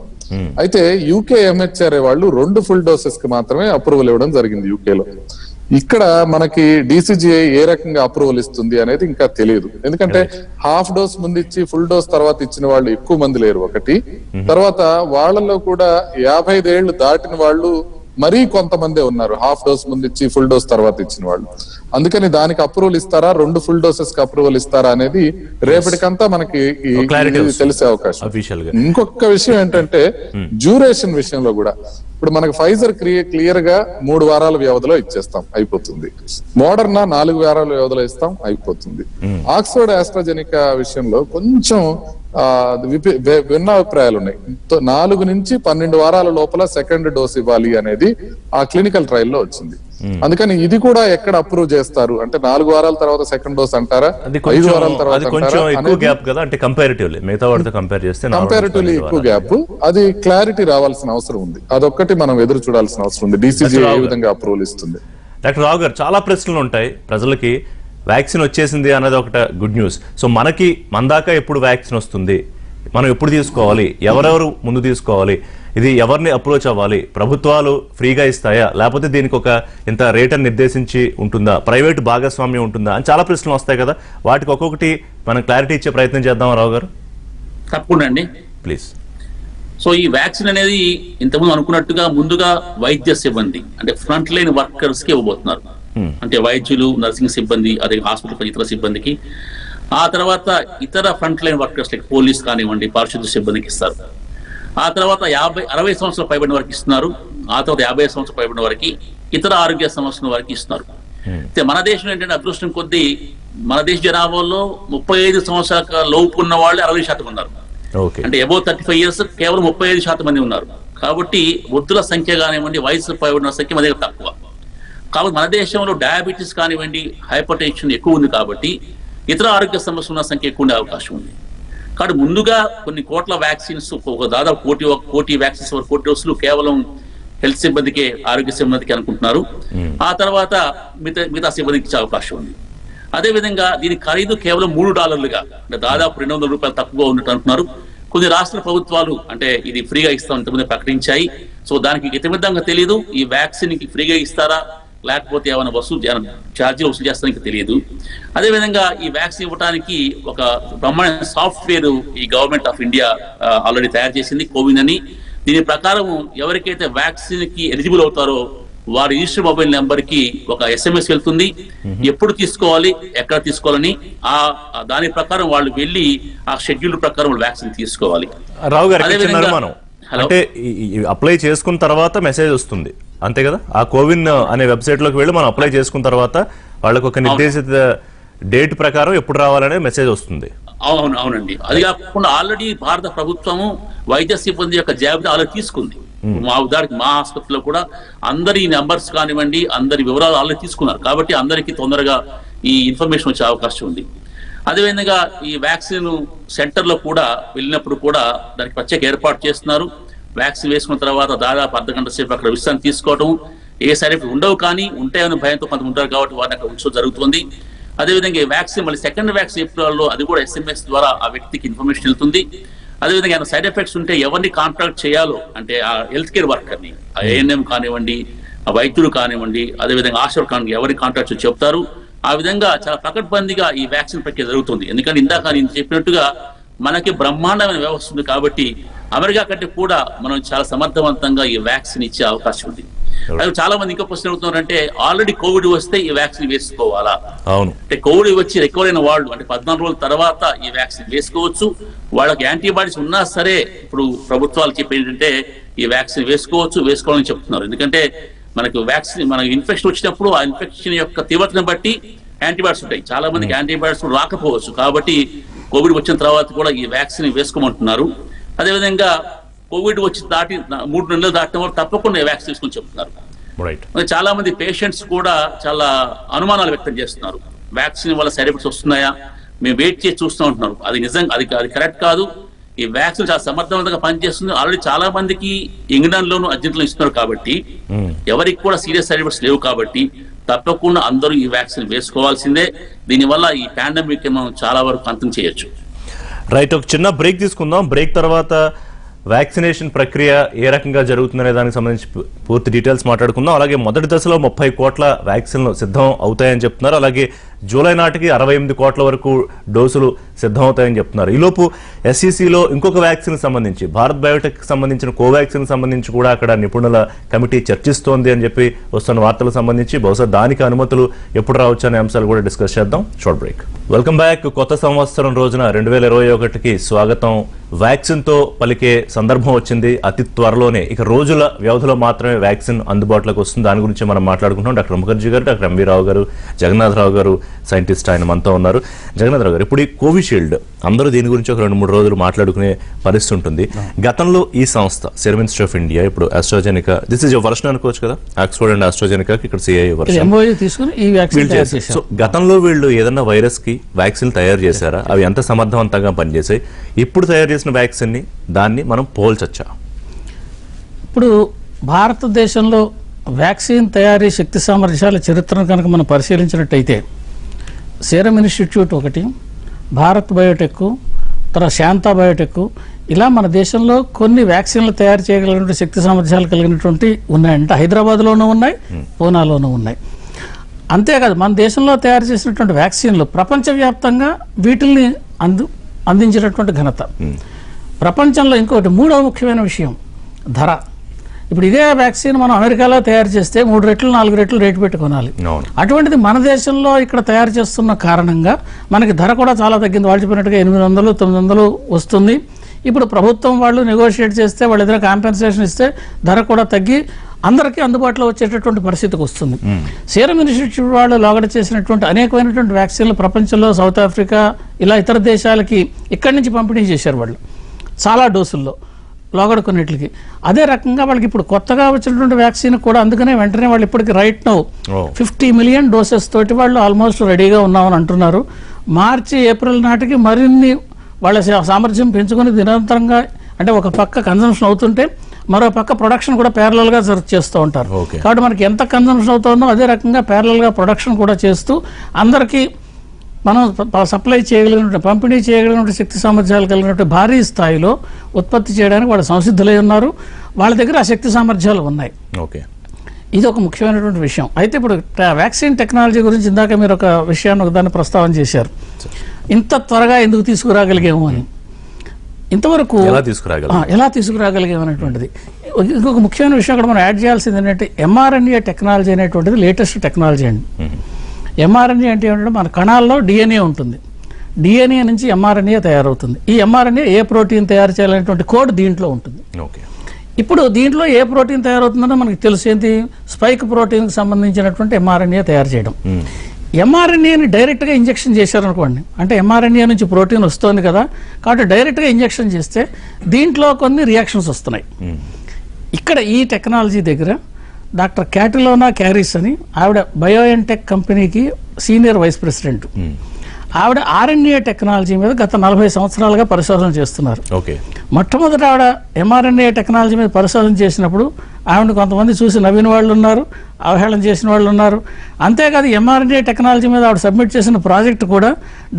అయితే UK MHRA వాళ్ళు 2 ఫుల్ డోసెస్ కి మాత్రమే అప్రూవల్ ఇవ్వడం జరిగింది UK లో. ఇక్కడ మనకి DCGI ఏ రకంగా అప్రూవల్ ఇస్తుంది అనేది ఇంకా తెలియదు. ఎందుకంటే హాఫ్ డోస్ ముందు ఇచ్చి ఫుల్ డోస్ తర్వాత ఇచ్చిన వాళ్ళు ఎక్కువ మంది లేరు ఒకటి. తర్వాత వాళ్ళలో కూడా 55 ఏళ్లు దాటిన వాళ్ళు మరీ కొంతమందే ఉన్నారు, హాఫ్ డోస్ ముందు ఇచ్చి ఫుల్ డోస్ తర్వాత ఇచ్చిన వాళ్ళు. అందుకని దానికి అప్రూవల్ ఇస్తారా, 2 ఫుల్ డోసెస్ కి అప్రూవల్ ఇస్తారా అనేది రేపటికంతా మనకి తెలిసే అవకాశం. ఇంకొక విషయం ఏంటంటే డ్యూరేషన్ విషయంలో కూడా ఇప్పుడు మనకి ఫైజర్ క్లియర్ గా 3 వారాల వ్యవధిలో ఇచ్చేస్తాం, అయిపోతుంది. మోడర్నా 4 వారాల వ్యవధిలో ఇస్తాం, అయిపోతుంది. ఆక్స్ఫర్డ్ ఆస్ట్రాజెనికా విషయంలో కొంచెం భిన్నాభిప్రాయాలు ఉన్నాయి. 4 నుంచి 12 వారాల లోపల సెకండ్ డోస్ ఇవ్వాలి అనేది ఆ క్లినికల్ ట్రయల్ లో వచ్చింది. అందుకని ఇది కూడా ఎక్కడ అప్రూవ్ చేస్తారు అంటే 4 వారాల తర్వాత సెకండ్ డోస్ అంటారా, 5 వారాల తర్వాత కంపారిటివ్లీ ఎక్కువ గ్యాప్. అది క్లారిటీ రావాల్సిన అవసరం ఉంది. అదొక్కటి మనం ఎదురు చూడాల్సిన అవసరం ఉంది, DCGI ఏ విధంగా అప్రూవల్ ఇస్తుంది. డాక్టర్ రావు గారు, చాలా ప్రశ్నలు ఉంటాయి ప్రజలకి. వ్యాక్సిన్ వచ్చేసింది అన్నది ఒకట గుడ్ న్యూస్. సో మనకి మన దాకా ఎప్పుడు వ్యాక్సిన్ వస్తుంది, మనం ఎప్పుడు తీసుకోవాలి, ఎవరెవరు ముందు తీసుకోవాలి, ఇది ఎవరిని అప్రోచ్ అవ్వాలి, ప్రభుత్వాలు ఫ్రీగా ఇస్తాయా లేకపోతే దీనికి ఒక ఇంత రేట్ అని నిర్దేశించి ఉంటుందా, ప్రైవేట్ భాగస్వామ్యం ఉంటుందా అని చాలా ప్రశ్నలు వస్తాయి కదా. వాటికి ఒక్కొక్కటి మనం క్లారిటీ ఇచ్చే ప్రయత్నం చేద్దాం. రావు గారు తప్పకుండా అండి, ప్లీజ్. సో ఈ వ్యాక్సిన్ అనేది ఇంతకుముందు అనుకున్నట్టుగా ముందుగా వైద్య సిబ్బంది అంటే ఫ్రంట్ లైన్ వర్కర్స్ కి ఇవ్వబోతున్నారు. అంటే వైద్యులు, నర్సింగ్ సిబ్బంది, అదే హాస్పిటల్ ఇతర సిబ్బందికి. ఆ తర్వాత ఇతర front line workers like police కానివ్వండి, పారిశుద్ధ్య సిబ్బందికి ఇస్తారు. ఆ తర్వాత 60 సంవత్సరాలు పైబడిన వరకు ఇస్తున్నారు. ఆ తర్వాత 50 సంవత్సరాలు పైబడిన వరకు, ఇతర ఆరోగ్య సమస్యల వరకు ఇస్తున్నారు. అయితే మన దేశం ఏంటంటే అదృష్టం కొద్దీ మన దేశ జనాభాలో 35 సంవత్సరాల లోపు ఉన్న వాళ్ళు 60% ఉన్నారు. అంటే అబౌవ్ 35 ఇయర్స్ కేవలం 35% మంది ఉన్నారు. కాబట్టి వృద్ధుల సంఖ్య కానివ్వండి, వయసు పైబడిన సంఖ్య మన దగ్గర తక్కువ. కాబట్టి మన దేశంలో డయాబెటీస్ కానివ్వండి, హైపర్ టెన్షన్ ఎక్కువ ఉంది. కాబట్టి ఇతర ఆరోగ్య సమస్యలు ఉన్న సంఖ్య ఎక్కువ ఉండే అవకాశం ఉంది. కాబట్టి ముందుగా కొన్ని కోట్ల వ్యాక్సిన్స్, దాదాపు కోటి వ్యాక్సిన్స్, 1 కోటి డోసులు కేవలం హెల్త్ సిబ్బందికి, ఆరోగ్య సిబ్బందికి అనుకుంటున్నారు. ఆ తర్వాత మిగతా సిబ్బందికి ఇచ్చే అవకాశం ఉంది. అదేవిధంగా దీని ఖరీదు కేవలం $3 అంటే దాదాపు $200 తక్కువగా ఉన్నట్టు అంటున్నారు. కొన్ని రాష్ట్ర ప్రభుత్వాలు అంటే ఇది ఫ్రీగా ఇస్తాం ఇంతకుముందు ప్రకటించాయి. సో దానికి ఇతమిద్దంగా తెలియదు ఈ వ్యాక్సిన్ కి ఫ్రీగా ఇస్తారా లేకపోతే ఏమైనా ఛార్జీలు వసూలు చేస్తానికి తెలియదు. అదేవిధంగా ఈ వ్యాక్సిన్ ఇవ్వడానికి ఒక బ్రహ్మాండ సాఫ్ట్వేర్ ఈ గవర్నమెంట్ ఆఫ్ ఇండియా ఆల్రెడీ తయారు చేసింది, కోవిన్ అని. దీని ప్రకారం ఎవరికైతే వ్యాక్సిన్ కి ఎలిజిబుల్ అవుతారో వారి రిజిస్టర్ మొబైల్ నెంబర్ కి ఒక SMS వెళ్తుంది, ఎప్పుడు తీసుకోవాలి, ఎక్కడ తీసుకోవాలని. దాని ప్రకారం వాళ్ళు వెళ్ళి ఆ షెడ్యూల్ ప్రకారం వాళ్ళు వ్యాక్సిన్ తీసుకోవాలి. రావు గారు, అంటే అప్లై చేసుకున్న తర్వాత మెసేజ్ వస్తుంది అంతే కదా, ఆ కోవిన్ అనే వెబ్సైట్ లోకి వెళ్ళి మనం అప్లై చేసుకున్న తర్వాత వాళ్ళకి ఒక నిర్దేశిత డేట్ ప్రకారం ఎప్పుడు రావాలనే మెసేజ్ వస్తుంది. అవునండి. అది కాకుండా ఆల్రెడీ భారత ప్రభుత్వము వైద్య సిబ్బంది యొక్క జాబితా ఆల్రెడీ తీసుకుంది. మా ఆసుపత్రిలో కూడా అందరి నెంబర్స్ కానివ్వండి, అందరి వివరాలు ఆల్రెడీ తీసుకున్నారు. కాబట్టి అందరికీ తొందరగా ఈ ఇన్ఫర్మేషన్ వచ్చే అవకాశం ఉంది. అదేవిధంగా ఈ వ్యాక్సిన్ సెంటర్ లో కూడా వెళ్ళినప్పుడు కూడా దానికి ప్రత్యేక ఏర్పాటు చేస్తున్నారు. వ్యాక్సిన్ వేసుకున్న తర్వాత దాదాపు అర్ధగంట సేపు అక్కడ విశ్రాంతి తీసుకోవడం, ఏ సైడ్ ఎఫెక్ట్ ఉండవు, కానీ ఉంటాయని భయంతో కొంత ఉంటారు కాబట్టి వారిని అక్కడ ఉంచడం జరుగుతుంది. అదేవిధంగా ఈ వ్యాక్సిన్ మళ్ళీ సెకండ్ వ్యాక్సిన్ ఏప్రిల్లో అది కూడా SMS ద్వారా ఆ వ్యక్తికి ఇన్ఫర్మేషన్ వెళ్తుంది. అదేవిధంగా సైడ్ ఎఫెక్ట్స్ ఉంటే ఎవరిని కాంటాక్ట్ చేయాలో అంటే ఆ హెల్త్ కేర్ వర్కర్ని, ఆ ANM కానివ్వండి, ఆ వైద్యులు కానివ్వండి, అదేవిధంగా ఆశా కానివ్వండి, ఎవరిని కాంటాక్ట్ చెప్తారు. ఆ విధంగా చాలా పకడ్బందీగా ఈ వ్యాక్సిన్ ప్రక్రియ జరుగుతుంది. ఎందుకంటే ఇందాక నేను చెప్పినట్టుగా మనకి బ్రహ్మాండమైన వ్యవస్థ ఉంది కాబట్టి అమెరికా కంటే కూడా మనం చాలా సమర్థవంతంగా ఈ వ్యాక్సిన్ ఇచ్చే అవకాశం ఉంది. అది చాలా మంది ఇంకో ప్రశ్న అడుగుతున్నారంటే ఆల్రెడీ కోవిడ్ వస్తే ఈ వ్యాక్సిన్ వేసుకోవాలా? అవును, అంటే కోవిడ్ వచ్చి రికవర్ అయిన వాళ్ళు అంటే 14 రోజుల తర్వాత ఈ వ్యాక్సిన్ వేసుకోవచ్చు. వాళ్ళకి యాంటీబాడీస్ ఉన్నా సరే ఇప్పుడు ప్రభుత్వాలు చెప్పేది ఏంటంటే ఈ వ్యాక్సిన్ వేసుకోవాలని చెప్తున్నారు. ఎందుకంటే మనకు వ్యాక్సిన్ మనకు ఇన్ఫెక్షన్ వచ్చినప్పుడు ఆ ఇన్ఫెక్షన్ యొక్క తీవ్రతను బట్టి యాంటీబాడీస్ ఉంటాయి. చాలా మందికి యాంటీబాడీస్ రాకపోవచ్చు. కాబట్టి కోవిడ్ వచ్చిన తర్వాత కూడా ఈ వ్యాక్సిన్ వేసుకోమంటున్నారు. అదేవిధంగా కోవిడ్ వచ్చి 3 నెలలు దాటిన వారు తప్పకుండా వ్యాక్సిన్ తీసుకుని చెప్తున్నారు. చాలా మంది పేషెంట్స్ కూడా చాలా అనుమానాలు వ్యక్తం చేస్తున్నారు. వ్యాక్సిన్ వల్ల సైడ్ ఎఫెక్ట్స్ వస్తున్నాయా, మేము వెయిట్ చేసి చూస్తూ ఉంటున్నారు. అది నిజంగా అది కరెక్ట్ కాదు. ఈ వ్యాక్సిన్ చాలా సమర్థవంతంగా పనిచేస్తుంది. ఆల్రెడీ చాలా మందికి ఇంగ్లాండ్ లోను అర్జెంటీనా ఇస్తున్నారు. కాబట్టి ఎవరికి కూడా సీరియస్ సైడ్ ఎఫెక్ట్స్ లేవు. కాబట్టి తప్పకుండా అందరూ ఈ వ్యాక్సిన్ వేసుకోవాల్సిందే. దీనివల్ల ఈ పాండమిక్ మనం చాలా వరకు అంతం చేయొచ్చు. రైట్, ఒక చిన్న బ్రేక్ తీసుకుందాం. బ్రేక్ తర్వాత వ్యాక్సినేషన్ ప్రక్రియ ఏ రకంగా జరుగుతుందనే దానికి సంబంధించి పూర్తి డీటెయిల్స్ మాట్లాడుకుందాం. అలాగే మొదటి దశలో 30 కోట్ల వ్యాక్సిన్లు సిద్ధం అవుతాయని చెప్తున్నారు. అలాగే జూలై నాటికి 68 కోట్ల వరకు డోసులు సిద్ధమవుతాయని చెప్తున్నారు. ఈలోపు ఎస్ఈసిలో ఇంకొక వ్యాక్సిన్ సంబంధించి భారత్ బయోటెక్ సంబంధించిన కోవాక్సిన్ సంబంధించి కూడా అక్కడ నిపుణుల కమిటీ చర్చిస్తోంది అని చెప్పి వస్తున్న వార్తలకు సంబంధించి బహుశా దానికి అనుమతులు ఎప్పుడు రావచ్చు అనే అంశాలు కూడా డిస్కస్ చేద్దాం. Short break. Welcome back. కొత్త సంవత్సరం రోజున 2021కి స్వాగతం. వ్యాక్సిన్ తో పలికే సందర్భం వచ్చింది. అతి త్వరలోనే ఇక రోజుల వ్యవధిలో మాత్రమే వ్యాక్సిన్ అందుబాటులోకి వస్తుంది. దాని గురించి మనం మాట్లాడుకుంటున్నాం. డాక్టర్ ముఖర్జీ గారు, డాక్టర్ ఎంవి రావు గారు, జగన్నాథరావు గారు సైంటిస్ట్, ఆయన మనతో ఉన్నారు. జగన్నాథరావు గారు, ఇప్పుడు ఈ కోవిషీల్డ్ అందరూ దీని గురించి ఒక 2-3 రోజులు మాట్లాడుకునే పరిస్థితి ఉంటుంది. గతంలో ఈ సంస్థ సెరమ్ ఇన్స్టిట్యూట్ ఆఫ్ ఇండియా, ఇప్పుడు AstraZeneca, this is your version అనుకోవచ్చు కదా, ఆక్స్ఫర్డ్ అండ్ ఆస్ట్రాజెనికా, ఇక్కడ సిఐఏ వర్షన్ తీసుకుని ఈ వ్యాక్సిన్ తయారు చేశారు. సో గతంలో వీళ్ళు ఏదన్నా వైరస్ కి వ్యాక్సిన్ తయారు చేశారా? అవి ఎంత సమర్థవంతంగా పనిచేసాయి? ఇప్పుడు తయారు చేసిన వ్యాక్సిన్ ని దాన్ని మనం పోల్చొచ్చా? ఇప్పుడు భారతదేశంలో వ్యాక్సిన్ తయారీ శక్తి సామర్థ్యాల చరిత్రను కనుక మనం పరిశీలించినట్టయితే సీరమ్ ఇన్స్టిట్యూట్ ఒకటి, భారత్ బయోటెక్, తర్వాత శాంతా బయోటెక్, ఇలా మన దేశంలో కొన్ని వ్యాక్సిన్లు తయారు చేయగలిగినటువంటి శక్తి సామర్థ్యాలు కలిగినటువంటి ఉన్నాయంటే హైదరాబాద్లోనూ ఉన్నాయి, పూనాలోనూ ఉన్నాయి. అంతేకాదు మన దేశంలో తయారు చేసినటువంటి వ్యాక్సిన్లు ప్రపంచవ్యాప్తంగా వీటిల్ని అందించినటువంటి ఘనత. ప్రపంచంలో ఇంకొకటి మూడవ ముఖ్యమైన విషయం ధర. ఇప్పుడు ఇదే వ్యాక్సిన్ మనం అమెరికాలో తయారు చేస్తే 3 రెట్లు 4 రెట్లు రేటు పెట్టి కొనాలి. అటువంటిది మన దేశంలో ఇక్కడ తయారు చేస్తున్న కారణంగా మనకి ధర కూడా చాలా తగ్గింది. వాళ్ళు చెప్పినట్టుగా 800, 900 వస్తుంది. ఇప్పుడు ప్రభుత్వం వాళ్ళు నెగోషియేట్ చేస్తే, వాళ్ళు ఏదైనా కాంపెన్సేషన్ ఇస్తే ధర కూడా తగ్గి అందరికీ అందుబాటులో వచ్చేటటువంటి పరిస్థితికి వస్తుంది. సీరమ్ ఇన్స్టిట్యూట్ వాళ్ళు లోగడ చేసినటువంటి అనేకమైనటువంటి వ్యాక్సిన్లు ప్రపంచంలో సౌత్ ఆఫ్రికా ఇలా ఇతర దేశాలకి ఇక్కడి నుంచి పంపిణీ చేశారు వాళ్ళు చాలా డోసుల్లో లోగడ కొన్నిటికి. అదే రకంగా వాళ్ళకి ఇప్పుడు కొత్తగా వచ్చినటువంటి వ్యాక్సిన్ కూడా అందుకనే వెంటనే వాళ్ళు ఇప్పటికి రైట్ నౌ 50 మిలియన్ డోసెస్ తోటి వాళ్ళు ఆల్మోస్ట్ రెడీగా ఉన్నామని అంటున్నారు. మార్చి ఏప్రిల్ నాటికి మరిన్ని వాళ్ళ సామర్థ్యం పెంచుకొని నిరంతరంగా, అంటే ఒక పక్క కన్జంప్షన్ అవుతుంటే మరో పక్క ప్రొడక్షన్ కూడా ప్యారలల్గా చేస్తూ ఉంటారు. కాబట్టి మనకి ఎంత కన్జంప్షన్ అవుతుందో అదే రకంగా ప్యారలల్గా ప్రొడక్షన్ కూడా చేస్తూ అందరికీ మనం సప్లై చేయగలిగినటువంటి, పంపిణీ చేయగలిగినటువంటి శక్తి సామర్థ్యాలు కలిగినటువంటి భారీ స్థాయిలో ఉత్పత్తి చేయడానికి వాళ్ళు సంసిద్ధులై ఉన్నారు. వాళ్ళ దగ్గర ఆ శక్తి సామర్థ్యాలు ఉన్నాయి. ఇది ఒక ముఖ్యమైనటువంటి విషయం. అయితే ఇప్పుడు వ్యాక్సిన్ టెక్నాలజీ గురించి ఇందాక మీరు ఒక విషయాన్ని ఒకదాన్ని ప్రస్తావన చేశారు. ఇంత త్వరగా ఎందుకు తీసుకురాగలిగాము అని. ఇంతవరకు ఎలా తీసుకురాగలిగామనేటువంటిది ఇంకొక ముఖ్యమైన విషయం అక్కడ మనం యాడ్ చేయాల్సింది ఏంటంటే ఎంఆర్ఎన్ఏ టెక్నాలజీ అనేటువంటిది లేటెస్ట్ టెక్నాలజీ అండి. ఎంఆర్ఎన్ఏ అంటే ఏంటంటే మన కణాల్లో డిఎన్ఏ ఉంటుంది. డిఎన్ఏ నుంచి ఎంఆర్ఎన్ఏ తయారవుతుంది. ఈ ఎంఆర్ఎన్ఏ ఏ ప్రోటీన్ తయారు చేయాలనేటువంటి కోడ్ దీంట్లో ఉంటుంది. ఇప్పుడు దీంట్లో ఏ ప్రోటీన్ తయారవుతుందో మనకి తెలుసు. ఏంటి? స్పైక్ ప్రోటీన్కి సంబంధించినటువంటి ఎంఆర్ఎన్ఏ తయారు చేయడం. ఎంఆర్ఎన్ఏని డైరెక్ట్గా ఇంజెక్షన్ చేశారనుకోండి, అంటే ఎంఆర్ఎన్ఏ నుంచి ప్రోటీన్ వస్తుంది కదా, కాబట్టి డైరెక్ట్గా ఇంజెక్షన్ చేస్తే దీంట్లో కొన్ని రియాక్షన్స్ వస్తున్నాయి. ఇక్కడ ఈ టెక్నాలజీ దగ్గర డాక్టర్ క్యాటిలోనా క్యారిస్ అని ఆవిడ బయోఎన్టెక్ కంపెనీకి సీనియర్ వైస్ ప్రెసిడెంట్. ఆవిడ ఆర్ఎన్ఏ టెక్నాలజీ మీద గత 40 సంవత్సరాలుగా పరిశోధన చేస్తున్నారు. మొట్టమొదట ఆవిడ ఎంఆర్ఎన్ఏ టెక్నాలజీ మీద పరిశోధన చేసినప్పుడు ఆవిడ కొంతమంది చూసి నవ్విన వాళ్ళు ఉన్నారు, అవహేళన చేసిన వాళ్ళు ఉన్నారు. అంతేకాదు ఎంఆర్ఎన్ఏ టెక్నాలజీ మీద ఆవిడ సబ్మిట్ చేసిన ప్రాజెక్ట్ కూడా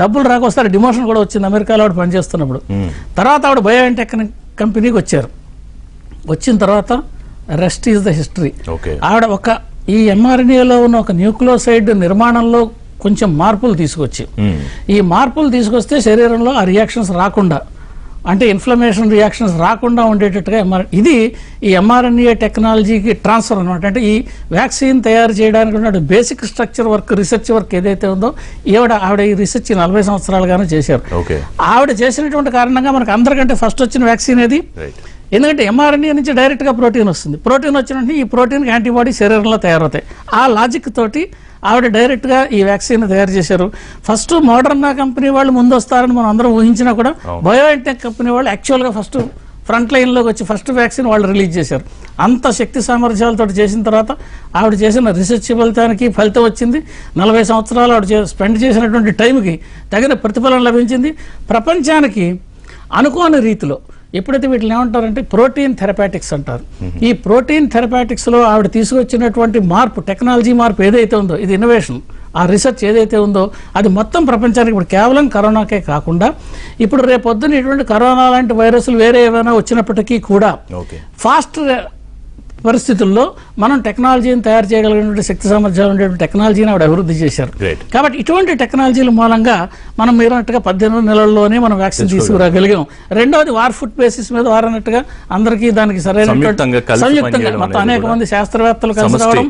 డబ్బులు రాకొస్తారు, డిమోషన్ కూడా వచ్చింది అమెరికాలో ఆవిడ పనిచేస్తున్నప్పుడు. తర్వాత ఆవిడ బయోఎన్టెక్ కంపెనీకి వచ్చారు. వచ్చిన తర్వాత రెస్ట్ ఈజ్ ద హిస్టరీ. ఆవిడ ఈ ఎంఆర్ఎన్ఏలో ఉన్న ఒక న్యూక్లియోసైడ్ నిర్మాణంలో కొంచెం మార్పులు తీసుకొచ్చి, ఈ మార్పులు తీసుకొస్తే శరీరంలో ఆ రియాక్షన్స్ రాకుండా, అంటే ఇన్ఫ్లమేషన్ రియాక్షన్స్ రాకుండా ఉండేటట్టుగా ఇది ఈ ఎంఆర్ఎన్ఏ టెక్నాలజీకి ట్రాన్స్ఫర్ అనమాట. అంటే ఈ వ్యాక్సిన్ తయారు చేయడానికి ఉన్న basic structure work, research work ఏదైతే ఉందో ఆవిడ ఈ రీసెర్చ్ 40 సంవత్సరాలుగానే చేశారు. ఆవిడ చేసినటువంటి కారణంగా మనకు అందరికంటే ఫస్ట్ వచ్చిన వ్యాక్సిన్ ఏది? ఎందుకంటే ఎంఆర్ఎన్ఏ నుంచి డైరెక్ట్గా ప్రోటీన్ వస్తుంది. ప్రోటీన్ వచ్చినట్టు ఈ ప్రోటీన్కి యాంటీబాడీ శరీరంలో తయారవుతాయి. ఆ లాజిక్ తోటి ఆవిడ డైరెక్ట్గా ఈ వ్యాక్సిన్ తయారు చేశారు. ఫస్ట్ మోడర్నా కంపెనీ వాళ్ళు ముందు వస్తారని మనం అందరం ఊహించినా కూడా బయోఎన్టెక్ కంపెనీ వాళ్ళు యాక్చువల్గా ఫస్ట్ ఫ్రంట్ లైన్లోకి వచ్చి ఫస్ట్ వ్యాక్సిన్ వాళ్ళు రిలీజ్ చేశారు. అంత శక్తి సామర్థ్యాలతో చేసిన తర్వాత ఆవిడ చేసిన రీసెర్చ్ ఫలితం వచ్చింది. 40 సంవత్సరాలు ఆవిడ స్పెండ్ చేసినటువంటి టైంకి తగిన ప్రతిఫలం లభించింది. ప్రపంచానికి అనుకోని రీతిలో ఎప్పుడైతే వీటిని ఏమంటారంటే ప్రోటీన్ థెరపాటిక్స్ అంటారు. ఈ ప్రోటీన్ థెరపాటిక్స్లో ఆవిడ తీసుకొచ్చినటువంటి మార్పు, టెక్నాలజీ మార్పు ఏదైతే ఉందో ఇది ఇన్నోవేషన్. ఆ రీసెర్చ్ ఏదైతే ఉందో అది మొత్తం ప్రపంచానికి ఇప్పుడు కేవలం కరోనాకే కాకుండా ఇప్పుడు రేపొద్దున ఇటువంటి కరోనా లాంటి వైరస్లు వేరే ఏమైనా వచ్చినప్పటికీ కూడా ఫాస్ట్ పరిస్థితుల్లో మనం టెక్నాలజీని తయారు చేయగలిగినటువంటి శక్తి సామర్థ్యాలు ఉండేటువంటి టెక్నాలజీని ఆవిడ అభివృద్ధి చేశారు. కాబట్టి ఇటువంటి టెక్నాలజీల మూలంగా మనం మీరన్నట్టుగా 18 నెలల్లోనే మనం వ్యాక్సిన్ తీసుకురాగలిగాం. రెండవది వార్ ఫుట్ బేసిస్ మీద వారన్నట్టుగా అందరికీ దానికి సంయుక్తంగా మొత్తం అనేక మంది శాస్త్రవేత్తలు కలిసి రావడం,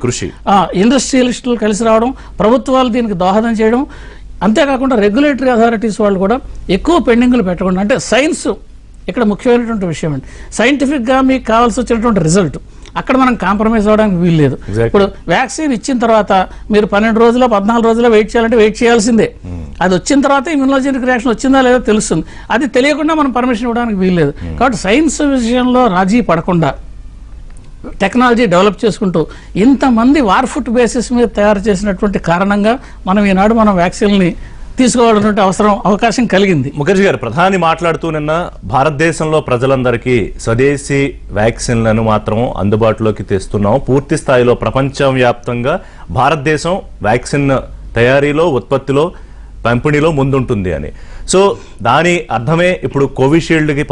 ఇండస్ట్రియలిస్టులు కలిసి రావడం, ప్రభుత్వాలు దీనికి దోహదం చేయడం, అంతేకాకుండా రెగ్యులేటరీ అథారిటీస్ వాళ్ళు కూడా ఎక్కువ పెండింగ్లు పెట్టకుండా, అంటే సైన్స్ ఇక్కడ ముఖ్యమైనటువంటి విషయం అండి. సైంటిఫిక్గా మీకు కావాల్సి వచ్చినటువంటి రిజల్ట్ అక్కడ మనం కాంప్రమైజ్ అవ్వడానికి వీల్లేదు. ఇప్పుడు వ్యాక్సిన్ ఇచ్చిన తర్వాత మీరు 12 రోజులు 14 రోజులు వెయిట్ చేయాలంటే వెయిట్ చేయాల్సిందే. అది వచ్చిన తర్వాత ఇమ్యునోజెనిక్ రియాక్షన్ వచ్చిందా లేదా తెలుస్తుంది. అది తెలియకుండా మనం పర్మిషన్ ఇవ్వడానికి వీల్లేదు. కాబట్టి సైన్స్ విషయంలో రాజీ పడకుండా టెక్నాలజీ డెవలప్ చేసుకుంటూ ఇంతమంది వార్ ఫుట్ బేసిస్ మీద తయారు చేసినటువంటి కారణంగా మనం ఈనాడు మనం వ్యాక్సిన్ని తీసుకోవాల్సిన అవకాశం కలిగింది. ముఖర్జీ గారు, ప్రధాని మాట్లాడుతూ నిన్న భారతదేశంలో ప్రజలందరికీ స్వదేశీ వ్యాక్సిన్లను మాత్రం అందుబాటులోకి తెస్తున్నాం, పూర్తి స్థాయిలో ప్రపంచవ్యాప్తంగా భారతదేశం వ్యాక్సిన్ తయారీలో, ఉత్పత్తిలో, పంపిణీలో ముందుంటుంది అని. సో దాని అర్థమే ఇప్పుడు కోవిషీల్డ్కి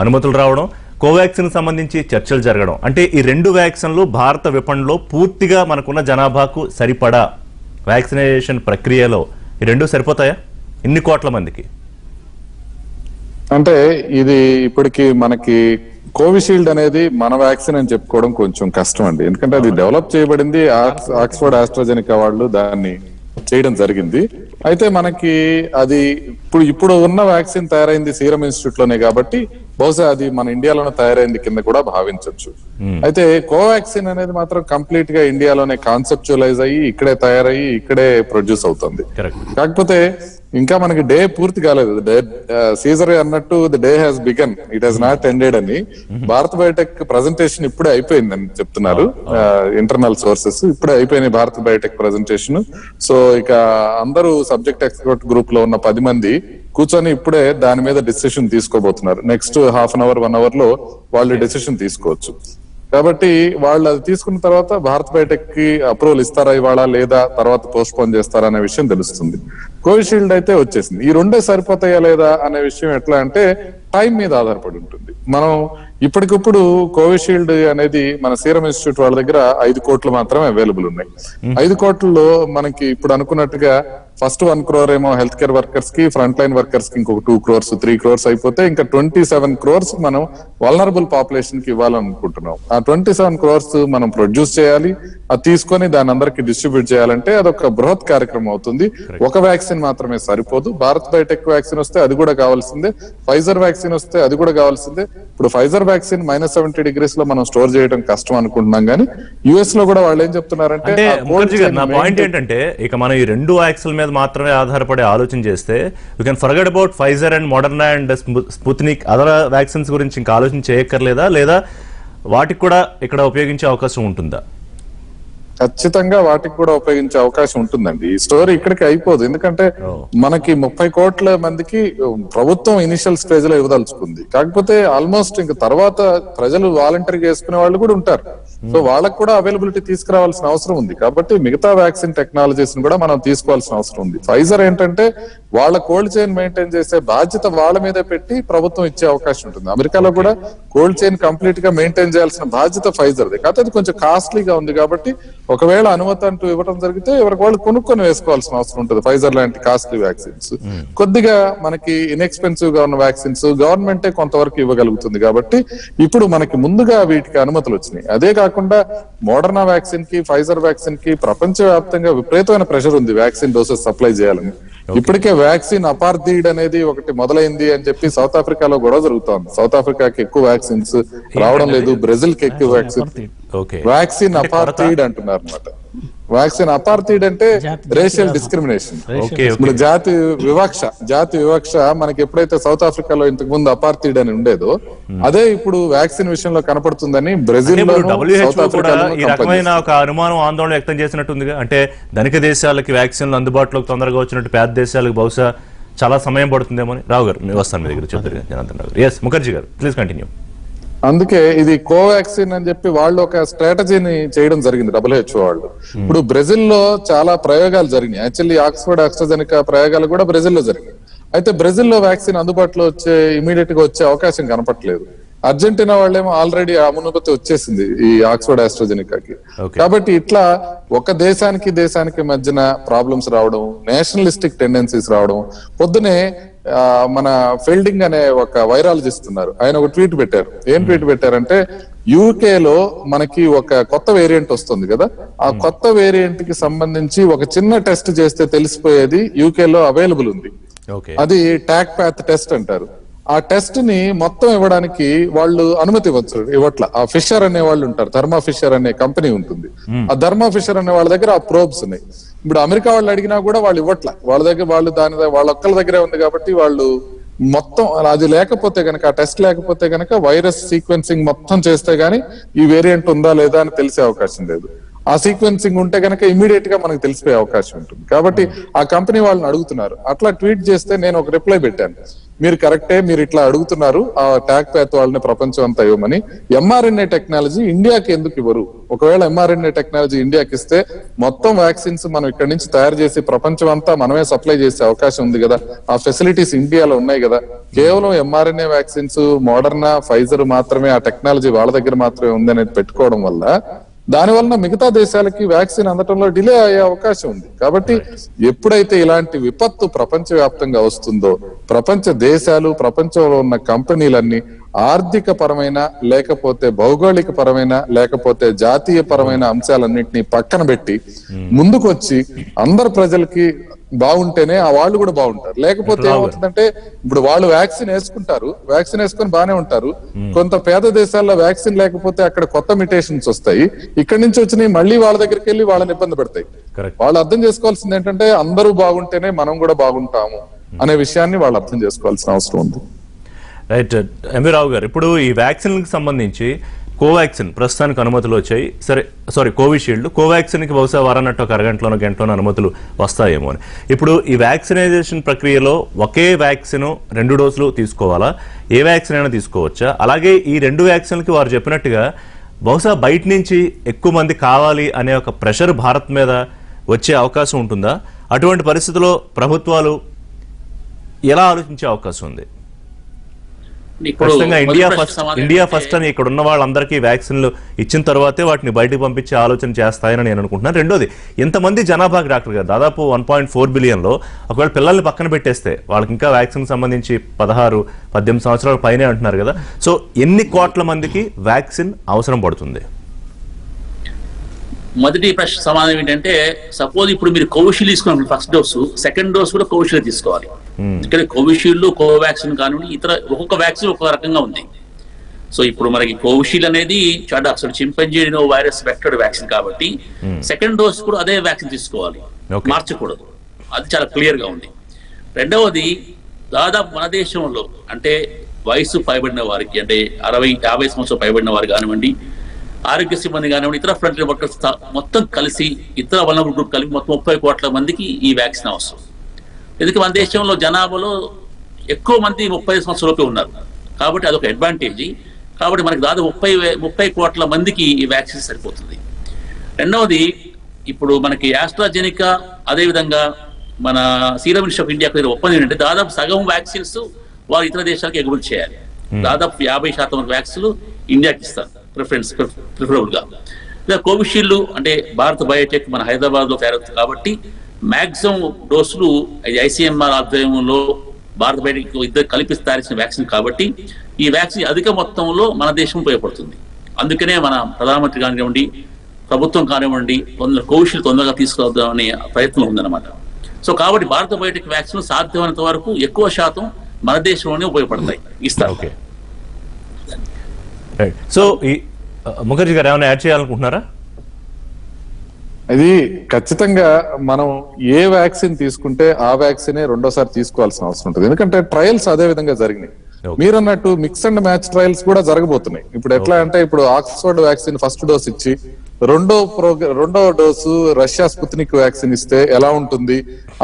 అనుమతులు రావడం, కోవాక్సిన్ సంబంధించి చర్చలు జరగడం. అంటే ఈ 2 వ్యాక్సిన్లు భారత విపణిలో పూర్తిగా మనకున్న జనాభాకు సరిపడా వ్యాక్సినేషన్ ప్రక్రియలో ఈ 2 సరిపోతాయా ఇన్ని కోట్ల మందికి? అంటే ఇది ఇప్పటికి మనకి కోవిషీల్డ్ అనేది మన వ్యాక్సిన్ అని చెప్పుకోవడం కొంచెం కష్టం అండి. ఎందుకంటే అది డెవలప్ చేయబడింది ఆక్స్ఫర్డ్ ఆస్ట్రాజెనికా వాళ్ళు దాన్ని చేయడం జరిగింది. అయితే మనకి అది ఇప్పుడు ఉన్న వ్యాక్సిన్ తయారైంది సీరం ఇన్స్టిట్యూట్ లోనే కాబట్టి బహుశా అది మన ఇండియాలోనే తయారైంది కింద కూడా భావించవచ్చు. అయితే కోవాక్సిన్ అనేది మాత్రం కంప్లీట్ గా ఇండియాలోనే కాన్సెప్చువలైజ్ అయ్యి ఇక్కడే తయారయ్యి ఇక్కడే ప్రొడ్యూస్ అవుతుంది. కాకపోతే ఇంకా మనకి డే పూర్తి కాలేదు. సీజర్ అన్నట్టు the day has began, it has not ended అని భారత్ బయోటెక్ ప్రెజెంటేషన్ ఇప్పుడే అయిపోయిందని చెప్తున్నారు ఇంటర్నల్ సోర్సెస్. ఇప్పుడే అయిపోయినాయి భారత్ బయోటెక్ ప్రెజెంటేషన్. సో ఇక అందరూ సబ్జెక్ట్ ఎక్స్పర్ట్ గ్రూప్ లో ఉన్న 10 మంది కూర్చొని ఇప్పుడే దాని మీద డిసిషన్ తీసుకోబోతున్నారు. Next half an hour 1 hour లో వాళ్ళు డిసిషన్ తీసుకోవచ్చు. కాబట్టి వాళ్ళు అది తీసుకున్న తర్వాత భారత్ బయోటెక్ కి అప్రూవల్ ఇస్తారా ఇవాళ లేదా తర్వాత పోస్ట్ పోన్ చేస్తారా అనే విషయం తెలుస్తుంది. కోవిషీల్డ్ అయితే వచ్చేసింది. ఈ 2 సరిపోతాయా లేదా అనే విషయం ఎట్లా అంటే టైం మీద ఆధారపడి ఉంటుంది. మనం ఇప్పటికిప్పుడు కోవిషీల్డ్ అనేది మన సీరం ఇన్స్టిట్యూట్ వాళ్ళ దగ్గర 5 కోట్లు మాత్రమే అవైలబుల్ ఉన్నాయి. 5 కోట్లలో మనకి ఇప్పుడు అనుకున్నట్టుగా ఫస్ట్ 1 crore ఏమో హెల్త్ కేర్ వర్కర్స్ కి, ఫ్రంట్ లైన్ వర్కర్స్ కి ఇంకొక 2 crores 3 crores అయిపోతే ఇంకా 27 crores మనం వల్నరబుల్ పాపులేషన్ కి ఇవ్వాలనుకుంటున్నాం. ఆ 27 crores మనం ప్రొడ్యూస్ చేయాలి. అది తీసుకొని దాని అందరికి డిస్ట్రిబ్యూట్ చేయాలంటే అదొక బృహత్ కార్యక్రమం అవుతుంది. ఒక వ్యాక్సిన్ మాత్రమే సరిపోదు. భారత్ బయోటెక్ వ్యాక్సిన్ వస్తే అది కూడా కావాల్సిందే, ఫైజర్ వ్యాక్సిన్ వస్తే అది కూడా కావాల్సిందే. ఇప్పుడు ఫైజర్ వ్యాక్సిన్ -70 degrees లో మనం స్టోర్ చేయడం కష్టం అనుకుంటున్నాం, కానీ యుఎస్ లో కూడా వాళ్ళు ఏం చెప్తున్నారంటే నా పాయింట్ ఏంటంటే ఇక మనం ఈ 2 వ్యాక్సిన్ల మీద మాత్రమే ఆధారపడే ఆలోచన చేస్తే you can forget about Pfizer and Moderna and Sputnik other vaccines గురించి ఇంకా ఆలోచన చేయక్కర్లేదా, లేదా వాటికి కూడా ఇక్కడ ఉపయోగించే అవకాశం ఉంటుందా? ఖచ్చితంగా వాటికి కూడా ఉపయోగించే అవకాశం ఉంటుందండి. ఈ స్టోరీ ఇక్కడికి అయిపోదు. ఎందుకంటే మనకి 30 కోట్ల మందికి ప్రభుత్వం ఇనిషియల్ స్టేజ్ లో ఇవ్వదలుచుకుంది. కాకపోతే ఆల్మోస్ట్ ఇంక తర్వాత ప్రజలు వాలంటీర్గా చేసుకునే వాళ్ళు కూడా ఉంటారు. సో వాళ్ళకు కూడా అవైలబిలిటీ తీసుకురావాల్సిన అవసరం ఉంది. కాబట్టి మిగతా వ్యాక్సిన్ టెక్నాలజీస్ ని కూడా మనం తీసుకోవాల్సిన అవసరం ఉంది. ఫైజర్ ఏంటంటే వాళ్ళ కోల్డ్ చైన్ మెయింటైన్ చేసే బాధ్యత వాళ్ళ మీదే పెట్టి ప్రభుత్వం ఇచ్చే అవకాశం ఉంటుంది. అమెరికాలో కూడా కోల్డ్ చైన్ కంప్లీట్ గా మెయింటైన్ చేయాల్సిన బాధ్యత ఫైజర్ది. కాకపోతే అది కొంచెం కాస్ట్లీగా ఉంది కాబట్టి ఒకవేళ అనుమతి అంటూ ఇవ్వడం జరిగితే ఎవరికి వాళ్ళు కొనుక్కొని వేసుకోవాల్సిన అవసరం ఉంటుంది. ఫైజర్ లాంటి కాస్ట్లీ వ్యాక్సిన్స్ కొద్దిగా మనకి ఇన్ఎక్స్పెన్సివ్ గా ఉన్న వ్యాక్సిన్స్ గవర్నమెంటే కొంతవరకు ఇవ్వగలుగుతుంది. కాబట్టి ఇప్పుడు మనకి ముందుగా వీటికి అనుమతులు వచ్చినాయి. అదే కాకుండా మోడర్నా వ్యాక్సిన్ కి, ఫైజర్ వ్యాక్సిన్ కి ప్రపంచవ్యాప్తంగా విపరీతమైన ప్రెషర్ ఉంది వ్యాక్సిన్ డోసెస్ సప్లై చేయాలని. ఇప్పటికే వ్యాక్సిన్ అపార్థీడ్ అనేది ఒకటి మొదలైంది అని చెప్పి సౌత్ ఆఫ్రికాలో గొడవ జరుగుతోంది. సౌత్ ఆఫ్రికాకి ఎక్కువ వ్యాక్సిన్స్ రావడం లేదు, బ్రెజిల్ కి ఎక్కువ వ్యాక్సిన్ అపార్థీడ్ అంటున్నారు అనమాట. వ్యాక్సిన్ అపార్థీడ్ అంటే రేషియల్ డిస్క్రిమినేషన్, ఇప్పుడు జాతి వివక్ష మనకి ఎప్పుడైతే సౌత్ ఆఫ్రికాలో ఇంతకు ముందు అపార్థీడ్ అని ఉండేదో అదే ఇప్పుడు వ్యాక్సిన్ విషయంలో కనపడుతుందని బ్రెజిల్ లో ఈ రకమైన ఒక అనుమానం ఆందోళన వ్యక్తం చేసినట్టుందిగా. అంటే ధనిక దేశాలకి వ్యాక్సిన్లు అందుబాటులోకి తొందరగా వచ్చినట్టు పేద దేశాలకు బహుశా చాలా సమయం పడుతుందేమో. రావు గారు వస్తాను మీ దగ్గర చెప్తారు. జనార్దన్ రావు గారు. ఎస్ ముఖర్జీ గారు ప్లీజ్ కంటిన్యూ. అందుకే ఇది కోవాక్సిన్ అని చెప్పి వాళ్ళు ఒక స్ట్రాటజీని చేయడం జరిగింది WHO వాళ్ళు. ఇప్పుడు బ్రెజిల్ లో చాలా ప్రయోగాలు జరిగినాయి. యాక్చువల్లీ ఆక్స్ఫర్డ్ ఆస్ట్రాజెనికా ప్రయోగాలు కూడా బ్రెజిల్ లో జరిగాయి. అయితే బ్రెజిల్ లో వ్యాక్సిన్ అందుబాటులో ఇమీడియట్ గా వచ్చే అవకాశం కనపట్లేదు. అర్జెంటీనా వాళ్ళేమో ఆల్రెడీ అనుమతి వచ్చేసింది ఈ ఆక్స్ఫర్డ్ ఆస్ట్రాజెనికాకి. కాబట్టి ఇట్లా ఒక దేశానికి మధ్యన ప్రాబ్లమ్స్ రావడం, నేషనలిస్టిక్ టెండెన్సీస్ రావడం. పొద్దునే మన ఫీల్డింగ్ అనే ఒక వైరాలజిస్ట్ ఉన్నారు, ఆయన ఒక ట్వీట్ పెట్టారు. ఏం ట్వీట్ పెట్టారంటే, యూకే లో మనకి ఒక కొత్త వేరియంట్ వస్తుంది కదా, ఆ కొత్త వేరియంట్ కి సంబంధించి ఒక చిన్న టెస్ట్ చేస్తే తెలిసిపోయేది యూకే లో అవైలబుల్ ఉంది. అది టాక్ పాత్ టెస్ట్ అంటారు. ఆ టెస్ట్ ని మొత్తం ఇవ్వడానికి వాళ్ళు అనుమతి ఇవ్వట్ల. ఆ ఫిషర్ అనే వాళ్ళు ఉంటారు, థర్మా ఫిషర్ అనే కంపెనీ ఉంటుంది. ఆ థర్మా ఫిషర్ అనే వాళ్ళ దగ్గర ఆ ప్రోబ్స్ ఉన్నాయి. ఇప్పుడు అమెరికా వాళ్ళు అడిగినా కూడా వాళ్ళు ఇవ్వట్ల. వాళ్ళ దగ్గర వాళ్ళ ఒక్కళ్ళ దగ్గరే ఉంది కాబట్టి వాళ్ళు మొత్తం అది లేకపోతే గనక, ఆ టెస్ట్ లేకపోతే గనక వైరస్ సీక్వెన్సింగ్ మొత్తం చేస్తే గానీ ఈ వేరియంట్ ఉందా లేదా అని తెలిసే అవకాశం లేదు. ఆ సీక్వెన్సింగ్ ఉంటే గనక ఇమీడియట్ గా మనకు తెలిసిపోయే అవకాశం ఉంటుంది. కాబట్టి ఆ కంపెనీ వాళ్ళని అడుగుతున్నారు. అట్లా ట్వీట్ చేస్తే నేను ఒక రిప్లై పెట్టాను, మీరు కరెక్టే, మీరు ఇట్లా అడుగుతున్నారు ఆ టాక్ ప్యాత్ వాళ్ళని ప్రపంచం అంతా ఇవ్వమని. ఎంఆర్ఎన్ఏ టెక్నాలజీ ఇండియాకి ఎందుకు ఇవ్వరు? ఒకవేళ ఎంఆర్ఎన్ఏ టెక్నాలజీ ఇండియాకి ఇస్తే మొత్తం వ్యాక్సిన్స్ మనం ఇక్కడ నుంచి తయారు చేసి ప్రపంచం అంతా మనమే సప్లై చేసే అవకాశం ఉంది కదా. ఆ ఫెసిలిటీస్ ఇండియాలో ఉన్నాయి కదా. కేవలం ఎంఆర్ఎన్ఏ వ్యాక్సిన్స్ మోడర్నా, ఫైజర్ మాత్రమే, ఆ టెక్నాలజీ వాళ్ళ దగ్గర మాత్రమే ఉంది అనేది పెట్టుకోవడం వల్ల దానివల్ల మిగతా దేశాలకి వ్యాక్సిన్ అందటంలో డిలే అయ్యే అవకాశం ఉంది. కాబట్టి ఎప్పుడైతే ఇలాంటి విపత్తు ప్రపంచవ్యాప్తంగా వస్తుందో, ప్రపంచ దేశాలు, ప్రపంచంలో ఉన్న కంపెనీలన్నీ ఆర్థిక పరమైన, లేకపోతే భౌగోళిక పరమైన, లేకపోతే జాతీయ పరమైన అంశాలన్నింటినీ పక్కన పెట్టి ముందుకొచ్చి అందరు ప్రజలకి బాగుంటేనే ఆ వాళ్ళు కూడా బాగుంటారు. లేకపోతే ఏమవుతుందంటే, ఇప్పుడు వాళ్ళు వ్యాక్సిన్ వేసుకుంటారు, వ్యాక్సిన్ వేసుకొని బానే ఉంటారు. కొంత పేద దేశాల్లో వ్యాక్సిన్ లేకపోతే అక్కడ కొత్త మ్యుటేషన్స్ వస్తాయి. ఇక్కడి నుంచి వచ్చినాయి మళ్ళీ వాళ్ళ దగ్గరికి వెళ్ళి వాళ్ళని ఇబ్బంది పెడతాయి. వాళ్ళు అర్థం చేసుకోవాల్సింది ఏంటంటే, అందరూ బాగుంటేనే మనం కూడా బాగుంటాము అనే విషయాన్ని వాళ్ళు అర్థం చేసుకోవాల్సిన అవసరం ఉంది. రైట్. ఎంవి రావు గారు, ఇప్పుడు ఈ వ్యాక్సిన్కి సంబంధించి కోవాక్సిన్ ప్రస్తుతానికి అనుమతులు వచ్చాయి. కోవిషీల్డ్, కోవాక్సిన్కి బహుశా వారన్నట్టు ఒక అరగంటలోనో గంటలోనో అనుమతులు వస్తాయేమో అని. ఇప్పుడు ఈ వ్యాక్సినైజేషన్ ప్రక్రియలో ఒకే వ్యాక్సిన్ 2 డోసులు తీసుకోవాలా? ఏ వ్యాక్సిన్ అయినా తీసుకోవచ్చా? అలాగే ఈ 2 వ్యాక్సిన్లకి వారు చెప్పినట్టుగా బహుశా బయట నుంచి ఎక్కువ మంది కావాలి అనే ఒక ప్రెషర్ భారత్ మీద వచ్చే అవకాశం ఉంటుందా? అటువంటి పరిస్థితుల్లో ప్రభుత్వాలు ఎలా ఆలోచించే అవకాశం ఉంది? ఖచ్చితంగా ఇండియా ఫస్ట్ అని ఇక్కడ ఉన్న వాళ్ళందరికీ వ్యాక్సిన్లు ఇచ్చిన తర్వాతే వాటిని బయటకు పంపించే ఆలోచన చేస్తాయని నేను అనుకుంటున్నాను. రెండోది, ఇంతమంది జనాభాకి డాక్టర్ గారు, దాదాపు 1.4 బిలియన్లో ఒకవేళ పిల్లల్ని పక్కన పెట్టేస్తే వాళ్ళకి ఇంకా వ్యాక్సిన్ సంబంధించి 16-18 సంవత్సరాల పైనే అంటున్నారు కదా. సో ఎన్ని కోట్ల మందికి వ్యాక్సిన్ అవసరం పడుతుంది? మొదటి ప్రశ్న సమాధానం ఏంటంటే, సపోజ్ ఇప్పుడు మీరు కోవిషీల్డ్ తీసుకున్న ఫస్ట్ డోసు, సెకండ్ డోస్ కూడా కోవిషీల్డ్ తీసుకోవాలి. ఇక్కడ కోవిషీల్డ్, కోవాక్సిన్ కానివ్వండి, ఇతర ఒక్కొక్క వ్యాక్సిన్ ఒక్కొక్క రకంగా ఉంది. సో ఇప్పుడు మనకి కోవిషీల్డ్ అనేది అసలు చింపంజీ వైరస్ వెక్టర్డ్ వ్యాక్సిన్ కాబట్టి సెకండ్ డోస్ కూడా అదే వ్యాక్సిన్ తీసుకోవాలి, మార్చకూడదు. అది చాలా క్లియర్ గా ఉంది. రెండవది, దాదాపు మన దేశంలో అంటే వయసు పైబడిన వారికి, అంటే 60-50 సంవత్సరాలు పైబడిన వారు కానివ్వండి, ఆరోగ్య సిబ్బంది కానివ్వండి, ఇతర ఫ్రంట్ లైన్ వర్కర్స్ మొత్తం కలిసి, ఇతర వల్నరబుల్ గ్రూప్ కలిపి మొత్తం 30 కోట్ల మందికి ఈ వ్యాక్సిన్ అవసరం. ఎందుకంటే మన దేశంలో జనాభాలో ఎక్కువ మంది 30 సంవత్సరాలపై ఉన్నారు కాబట్టి అదొక అడ్వాంటేజ్. కాబట్టి మనకి దాదాపు 30 కోట్ల మందికి ఈ వ్యాక్సిన్ సరిపోతుంది. రెండవది, ఇప్పుడు మనకి ఆస్ట్రాజెనికా, అదేవిధంగా మన సీరం ఇన్స్టిట్యూట్ ఆఫ్ ఇండియాకి ఒప్పందం ఏంటంటే, దాదాపు సగం వ్యాక్సిన్స్ వారు ఇతర దేశాలకు ఎగుమతి చేయాలి. దాదాపు 50% వ్యాక్సిన్లు ఇండియాకి ఇస్తారు ప్రిఫరబుల్ గా. కోవిషీల్డ్ అంటే భారత్ బయోటెక్ మన హైదరాబాద్ లో తయారవుతుంది కాబట్టి మాక్సిమం డోసులు ఐసీఎంఆర్ ఆధ్వర్యంలో భారత బయోటెక్ ఇద్దరు కలిపి తయారు వ్యాక్సిన్ కాబట్టి ఈ వ్యాక్సిన్ అధిక మొత్తంలో మన దేశం ఉపయోగపడుతుంది. అందుకనే మన ప్రధానమంత్రి కానివ్వండి, ప్రభుత్వం కానివ్వండి, కోవిషీల్డ్ తొందరగా తీసుకురావద్దనే ప్రయత్నం ఉందన్నమాట. సో కాబట్టి భారత బయోటెక్ వ్యాక్సిన్ సాధ్యమైనంత వరకు ఎక్కువ శాతం మన దేశంలోనే ఉపయోగపడతాయి, ఇస్తారు. సో ఈ ముఖర్జీ గారు ఏమైనా యాడ్ చేయాలనుకుంటున్నారా? ఇది ఖచ్చితంగా మనం ఏ వ్యాక్సిన్ తీసుకుంటే ఆ వ్యాక్సినే రెండోసారి తీసుకోవాల్సిన అవసరం ఉంటుంది. ఎందుకంటే ట్రయల్స్ అదే విధంగా జరిగినాయి. మీరు అన్నట్టు మిక్స్ అండ్ మ్యాచ్ ట్రయల్స్ కూడా జరగబోతున్నాయి. ఇప్పుడు ఎట్లా అంటే, ఇప్పుడు ఆక్స్ఫర్డ్ వ్యాక్సిన్ ఫస్ట్ డోస్ ఇచ్చి రెండో డోసు రష్యా స్పుత్నిక్ వ్యాక్సిన్ ఇస్తే ఎలా ఉంటుంది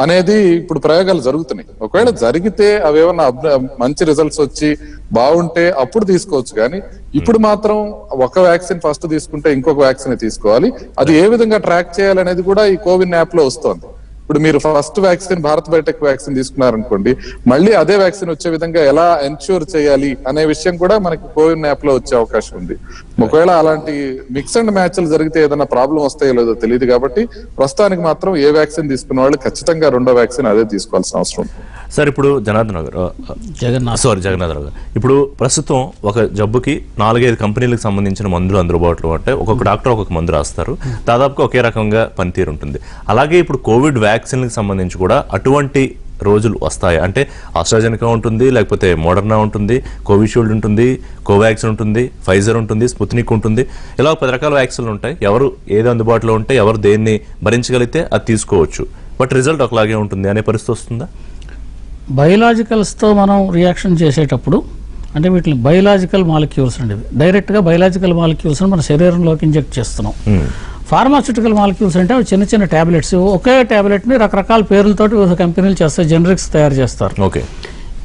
అనేది ఇప్పుడు ప్రయోగాలు జరుగుతున్నాయి. ఒకవేళ జరిగితే అవేమన్నా మంచి రిజల్ట్స్ వచ్చి బాగుంటే అప్పుడు తీసుకోవచ్చు, కానీ ఇప్పుడు మాత్రం ఒక వ్యాక్సిన్ ఫస్ట్ తీసుకుంటే ఇంకొక వ్యాక్సిన్ తీసుకోవాలి. అది ఏ విధంగా ట్రాక్ చేయాలనేది కూడా ఈ కోవిన్ యాప్ లో వస్తోంది. ఇప్పుడు మీరు first vaccine Bharat Biotech vaccine తీసుకున్నారనుకోండి, మళ్ళీ అదే వ్యాక్సిన్ వచ్చే విధంగా ఎలా ఎన్ష్యూర్ చేయాలి అనే విషయం కూడా మనకి కోవిన్ యాప్ లో వచ్చే అవకాశం ఉంది. ఒకవేళ అలాంటి మిక్స్ అండ్ మ్యాచ్లు జరిగితే ఏదైనా ప్రాబ్లం వస్తాయో లేదో తెలియదు, కాబట్టి ప్రస్తుతానికి మాత్రం ఏ వ్యాక్సిన్ తీసుకున్న వాళ్ళు ఖచ్చితంగా రెండో వ్యాక్సిన్ అదే తీసుకోవాల్సిన అవసరం ఉంది. సార్ ఇప్పుడు జనార్దన్ గారు, జగన్నాథరావు గారు, ఇప్పుడు ప్రస్తుతం ఒక జబ్బుకి 4-5 కంపెనీలకు సంబంధించిన మందులు అందుబాటులో ఉంటాయి. ఒక్కొక్క డాక్టర్ ఒక్కొక్క మందు రాస్తారు, దాదాపుగా ఒకే రకంగా పనితీరు ఉంటుంది. అలాగే ఇప్పుడు కోవిడ్ వ్యాక్సిన్కి సంబంధించి కూడా అటువంటి రోజులు వస్తాయి అంటే ఆస్ట్రాజెనికా ఉంటుంది, లేకపోతే మోడర్నా ఉంటుంది, కోవిషీల్డ్ ఉంటుంది, కోవాక్సిన్ ఉంటుంది, ఫైజర్ ఉంటుంది, స్పుత్నిక్ ఉంటుంది, ఇలా 10 రకాల వ్యాక్సిన్లు ఉంటాయి. ఎవరు ఏది అందుబాటులో ఉంటే ఎవరు దేన్ని భరించగలిగితే అది తీసుకోవచ్చు. బట్ రిజల్ట్ ఒకలాగే ఉంటుంది అనే పరిస్థితి వస్తుందా? బయోలాజికల్స్తో మనం రియాక్షన్ చేసేటప్పుడు అంటే వీటిని బయోలాజికల్ మాలిక్యూల్స్ అండి, డైరెక్ట్గా బయోలాజికల్ మాలిక్యూల్స్ని మన శరీరంలోకి ఇంజెక్ట్ చేస్తున్నాం. ఫార్మాస్యూటికల్ మాలిక్యూల్స్ అంటే అవి చిన్న చిన్న ట్యాబ్లెట్స్, ఒకే ట్యాబ్లెట్ని రకరకాల పేర్లతోటి వివిధ కంపెనీలు చేస్తారు, జెనరిక్స్ తయారు చేస్తారు. ఓకే,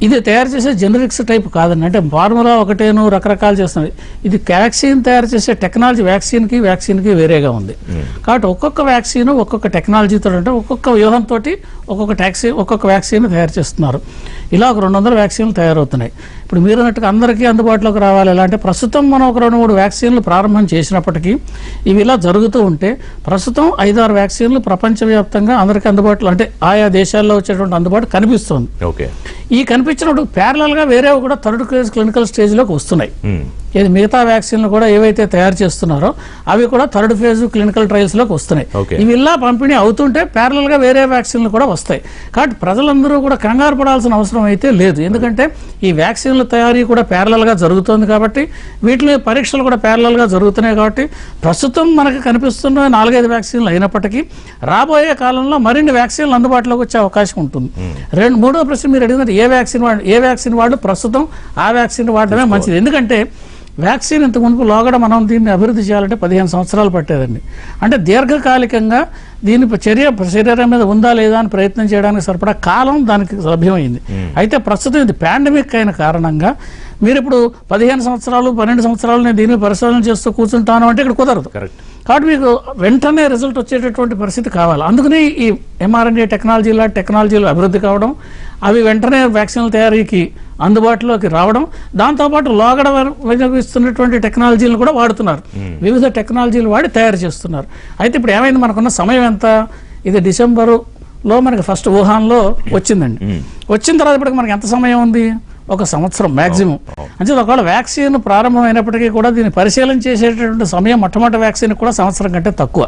ఇది తయారు చేసే జెనరిక్స్ టైప్ కాదండి, అంటే ఫార్ములా ఒకటేను రకరకాలు చేస్తున్నది. ఇది వ్యాక్సిన్ తయారు చేసే టెక్నాలజీ వ్యాక్సిన్కి వేరేగా ఉంది. కాబట్టి ఒక్కొక్క వ్యాక్సిన్ ఒక్కొక్క టెక్నాలజీతో అంటే ఒక్కొక్క వ్యూహంతో ఒక్కొక్క వ్యాక్సిన్ తయారు చేస్తున్నారు. ఇలా ఒక 200 వ్యాక్సిన్లు తయారవుతున్నాయి. ఇప్పుడు మీరు అన్నట్టుగా అందరికీ అందుబాటులోకి రావాలి ఎలా అంటే ప్రస్తుతం మనం ఒక 2-3 వ్యాక్సిన్లు ప్రారంభం చేసినప్పటికీ ఇవి ఇలా జరుగుతూ ఉంటే ప్రస్తుతం 5-6 వ్యాక్సిన్లు ప్రపంచవ్యాప్తంగా అందరికీ అందుబాటులో అంటే ఆయా దేశాల్లో వచ్చేటువంటి అందుబాటు కనిపిస్తుంది. ఓకే, ఈ కనిపించినప్పుడు ప్యారలల్ గా వేరే కూడా థర్డ్ ఫేజ్ క్లినికల్ స్టేజ్ లోకి వస్తున్నాయి. ఇది మిగతా వ్యాక్సిన్లు కూడా ఏవైతే తయారు చేస్తున్నారో అవి కూడా థర్డ్ ఫేజ్ క్లినికల్ ట్రయల్స్ లోకి వస్తున్నాయి. ఇవి ఇలా పంపిణీ అవుతుంటే ప్యారలల్ గా వేరే వ్యాక్సిన్లు కూడా వస్తాయి. కాబట్టి ప్రజలందరూ కూడా కంగారు పడాల్సిన అవసరం అయితే లేదు, ఎందుకంటే ఈ వ్యాక్సిన్ల తయారీ కూడా ప్యారలల్ గా జరుగుతుంది కాబట్టి వీటిలో పరీక్షలు కూడా ప్యారలల్ గా జరుగుతున్నాయి. కాబట్టి ప్రస్తుతం మనకు కనిపిస్తున్న 4-5 వ్యాక్సిన్లు అయినప్పటికీ రాబోయే కాలంలో మరిన్ని వ్యాక్సిన్లు అందుబాటులోకి వచ్చే అవకాశం ఉంటుంది. మూడో ప్రశ్న మీరు అడిగినట్టు ఏ వ్యాక్సిన్ వాళ్ళు ప్రస్తుతం ఆ వ్యాక్సిన్ వాడడమే మంచిది. ఎందుకంటే వ్యాక్సిన్ ఇంతకు మునుపు లోగడ మనం దీన్ని అభివృద్ధి చేయాలంటే 15 సంవత్సరాలు పట్టేదండి. అంటే దీర్ఘకాలికంగా దీని శరీరం మీద ఉందా లేదా అని ప్రయత్నం చేయడానికి సరిపడా కాలం దానికి లభ్యమైంది. అయితే ప్రస్తుతం ఇది పాండమిక్ అయిన కారణంగా మీరు ఇప్పుడు 15 సంవత్సరాలు 12 సంవత్సరాలు నేను దీన్ని పరిశోధన చేస్తూ కూర్చుంటాను అంటే ఇక్కడ కుదరదు. కాబట్టి మీకు వెంటనే రిజల్ట్ వచ్చేటటువంటి పరిస్థితి కావాలి. అందుకని ఈ mRNA టెక్నాలజీలు అభివృద్ధి కావడం, అవి వెంటనే వ్యాక్సిన్ల తయారీకి అందుబాటులోకి రావడం, దాంతోపాటు లోగడ వినియోగిస్తున్నటువంటి టెక్నాలజీలను కూడా వాడుతున్నారు. వివిధ టెక్నాలజీలు వాడి తయారు చేస్తున్నారు. అయితే ఇప్పుడు ఏమైంది, మనకున్న సమయం ఎంత, ఇది డిసెంబరులో మనకి ఫస్ట్ వుహాన్లో వచ్చిందండి. వచ్చిన తర్వాత ఇప్పటికి మనకి ఎంత సమయం ఉంది, 1 సంవత్సరం మ్యాక్సిమం. అంటే ఒకవేళ వ్యాక్సిన్ ప్రారంభమైనప్పటికీ కూడా దీన్ని పరిశీలన చేసేటటువంటి సమయం మొట్టమొదటి వ్యాక్సిన్ కూడా సంవత్సరం కంటే తక్కువ.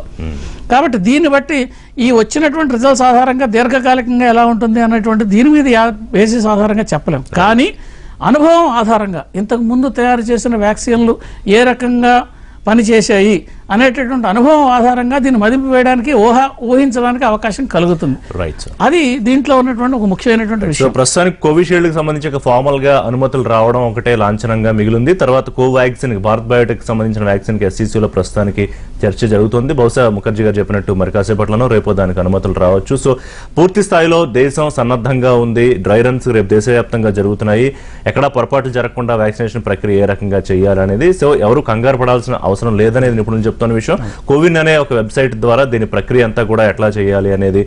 కాబట్టి దీన్ని బట్టి ఈ వచ్చినటువంటి రిజల్ట్స్ ఆధారంగా దీర్ఘకాలికంగా ఎలా ఉంటుంది అన్నటువంటి దీని మీద బేసిస్ ఆధారంగా చెప్పలేం. కానీ అనుభవం ఆధారంగా ఇంతకు ముందు తయారు చేసిన వ్యాక్సిన్లు ఏ రకంగా పనిచేశాయి అనేటటువంటి అనుభవం ఆధారంగా దీన్ని మదింపు వేయడానికి ఊహించడానికి అవకాశం కలుగుతుంది. అది దీంట్లో ఉన్నటువంటి ఒక ముఖ్యమైనటువంటి విషయం. ప్రస్తుతానికి కోవిషీల్డ్ కి సంబంధించి ఫార్మల్ గా అనుమతులు రావడం ఒకటే లాంఛనంగా మిగిలింది. తర్వాత కోవాక్సిన్ భారత్ బయోటెక్ సంబంధించిన వ్యాక్సిన్ కి SCCలో ప్రస్తుతానికి చర్చ జరుగుతుంది. బహుశా ముఖర్జీ గారు చెప్పినట్టు మరి కాసేపట్లోనో రేపో దానికి అనుమతులు రావచ్చు. సో పూర్తి స్థాయిలో దేశం సన్నద్ధంగా ఉంది. డ్రై రన్స్ రేపు దేశవ్యాప్తంగా జరుగుతున్నాయి. ఎక్కడా పొరపాట్లు జరగకుండా వ్యాక్సినేషన్ ప్రక్రియ ఏ రకంగా చేయాలనేది, సో ఎవరు కంగారు పడాల్సిన అవసరం లేదనేది నిపుణులు చెప్తున్న విషయం. కోవిన్ అనే ఒక వెబ్సైట్ ద్వారా దీని ప్రక్రియ అంతా కూడా ఎట్లా చేయాలి అనేది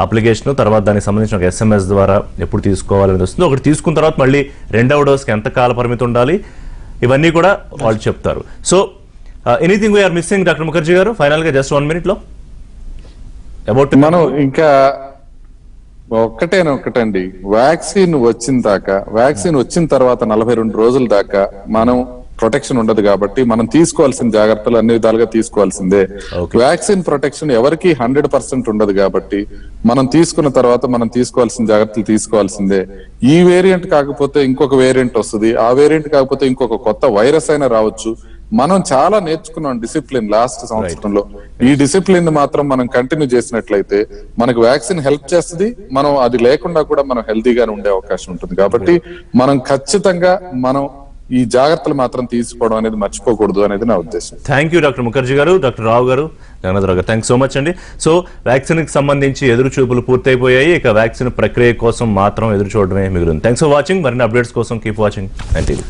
అప్లికేషన్, తర్వాత దానికి సంబంధించిన ఒక SMS ద్వారా ఎప్పుడు తీసుకోవాలని వస్తుంది. ఒకటి తీసుకున్న తర్వాత మళ్ళీ రెండవ డోస్కి ఎంత కాల పరిమితి ఉండాలి, ఇవన్నీ కూడా వాళ్ళు చెప్తారు. So anything we are missing doctor Mukherjee గారు, ఫైనల్ గా జస్ట్ 1 minute లో అబౌట్ మనం ఇంకా ఒకటండి, వ్యాక్సిన్ వచ్చిన తర్వాత 42 రోజుల దాకా మనం ప్రొటెక్షన్ ఉండదు. కాబట్టి మనం తీసుకోవాల్సిన జాగ్రత్తలు అన్ని విధాలుగా తీసుకోవాల్సిందే. వ్యాక్సిన్ ప్రొటెక్షన్ ఎవరికి 100% ఉండదు. కాబట్టి మనం తీసుకున్న తర్వాత మనం తీసుకోవాల్సిన జాగ్రత్తలు తీసుకోవాల్సిందే. ఈ వేరియంట్ కాకపోతే ఇంకొక వేరియంట్ వస్తుంది, ఆ వేరియంట్ కాకపోతే ఇంకొక కొత్త వైరస్ అయినా రావచ్చు. మనం చాలా నేర్చుకున్నాం డిసిప్లిన్ లాస్ట్ సంవత్సరంలో. ఈ డిసిప్లిన్ మాత్రం మనం కంటిన్యూ చేసినట్లయితే మనకు వ్యాక్సిన్ హెల్ప్ చేస్తుంది. మనం అది లేకుండా కూడా మనం హెల్తీగానే ఉండే అవకాశం ఉంటుంది. కాబట్టి మనం ఖచ్చితంగా మనం ఈ జాగ్రత్తలు మాత్రం తీసుకోవడం అనేది మర్చిపోకూడదు అనేది నా ఉద్దేశం. థ్యాంక్ యూ డాక్టర్ ముఖర్జీ గారు, డాక్టర్ రావు గారు, గంగాధరరావు గారు, థ్యాంక్స్ సో మచ్ అండి. సో వ్యాక్సిన్ కి సంబంధించి ఎదురు చూపులు పూర్తయిపోయాయి, ఇక వ్యాక్సిన్ ప్రక్రియ కోసం మాత్రం ఎదురు చూడడమే మిగిలింది. Thanks for watching. మరిన్ని అప్డేట్స్ కోసం కీప్ వాచింగ్ NTV.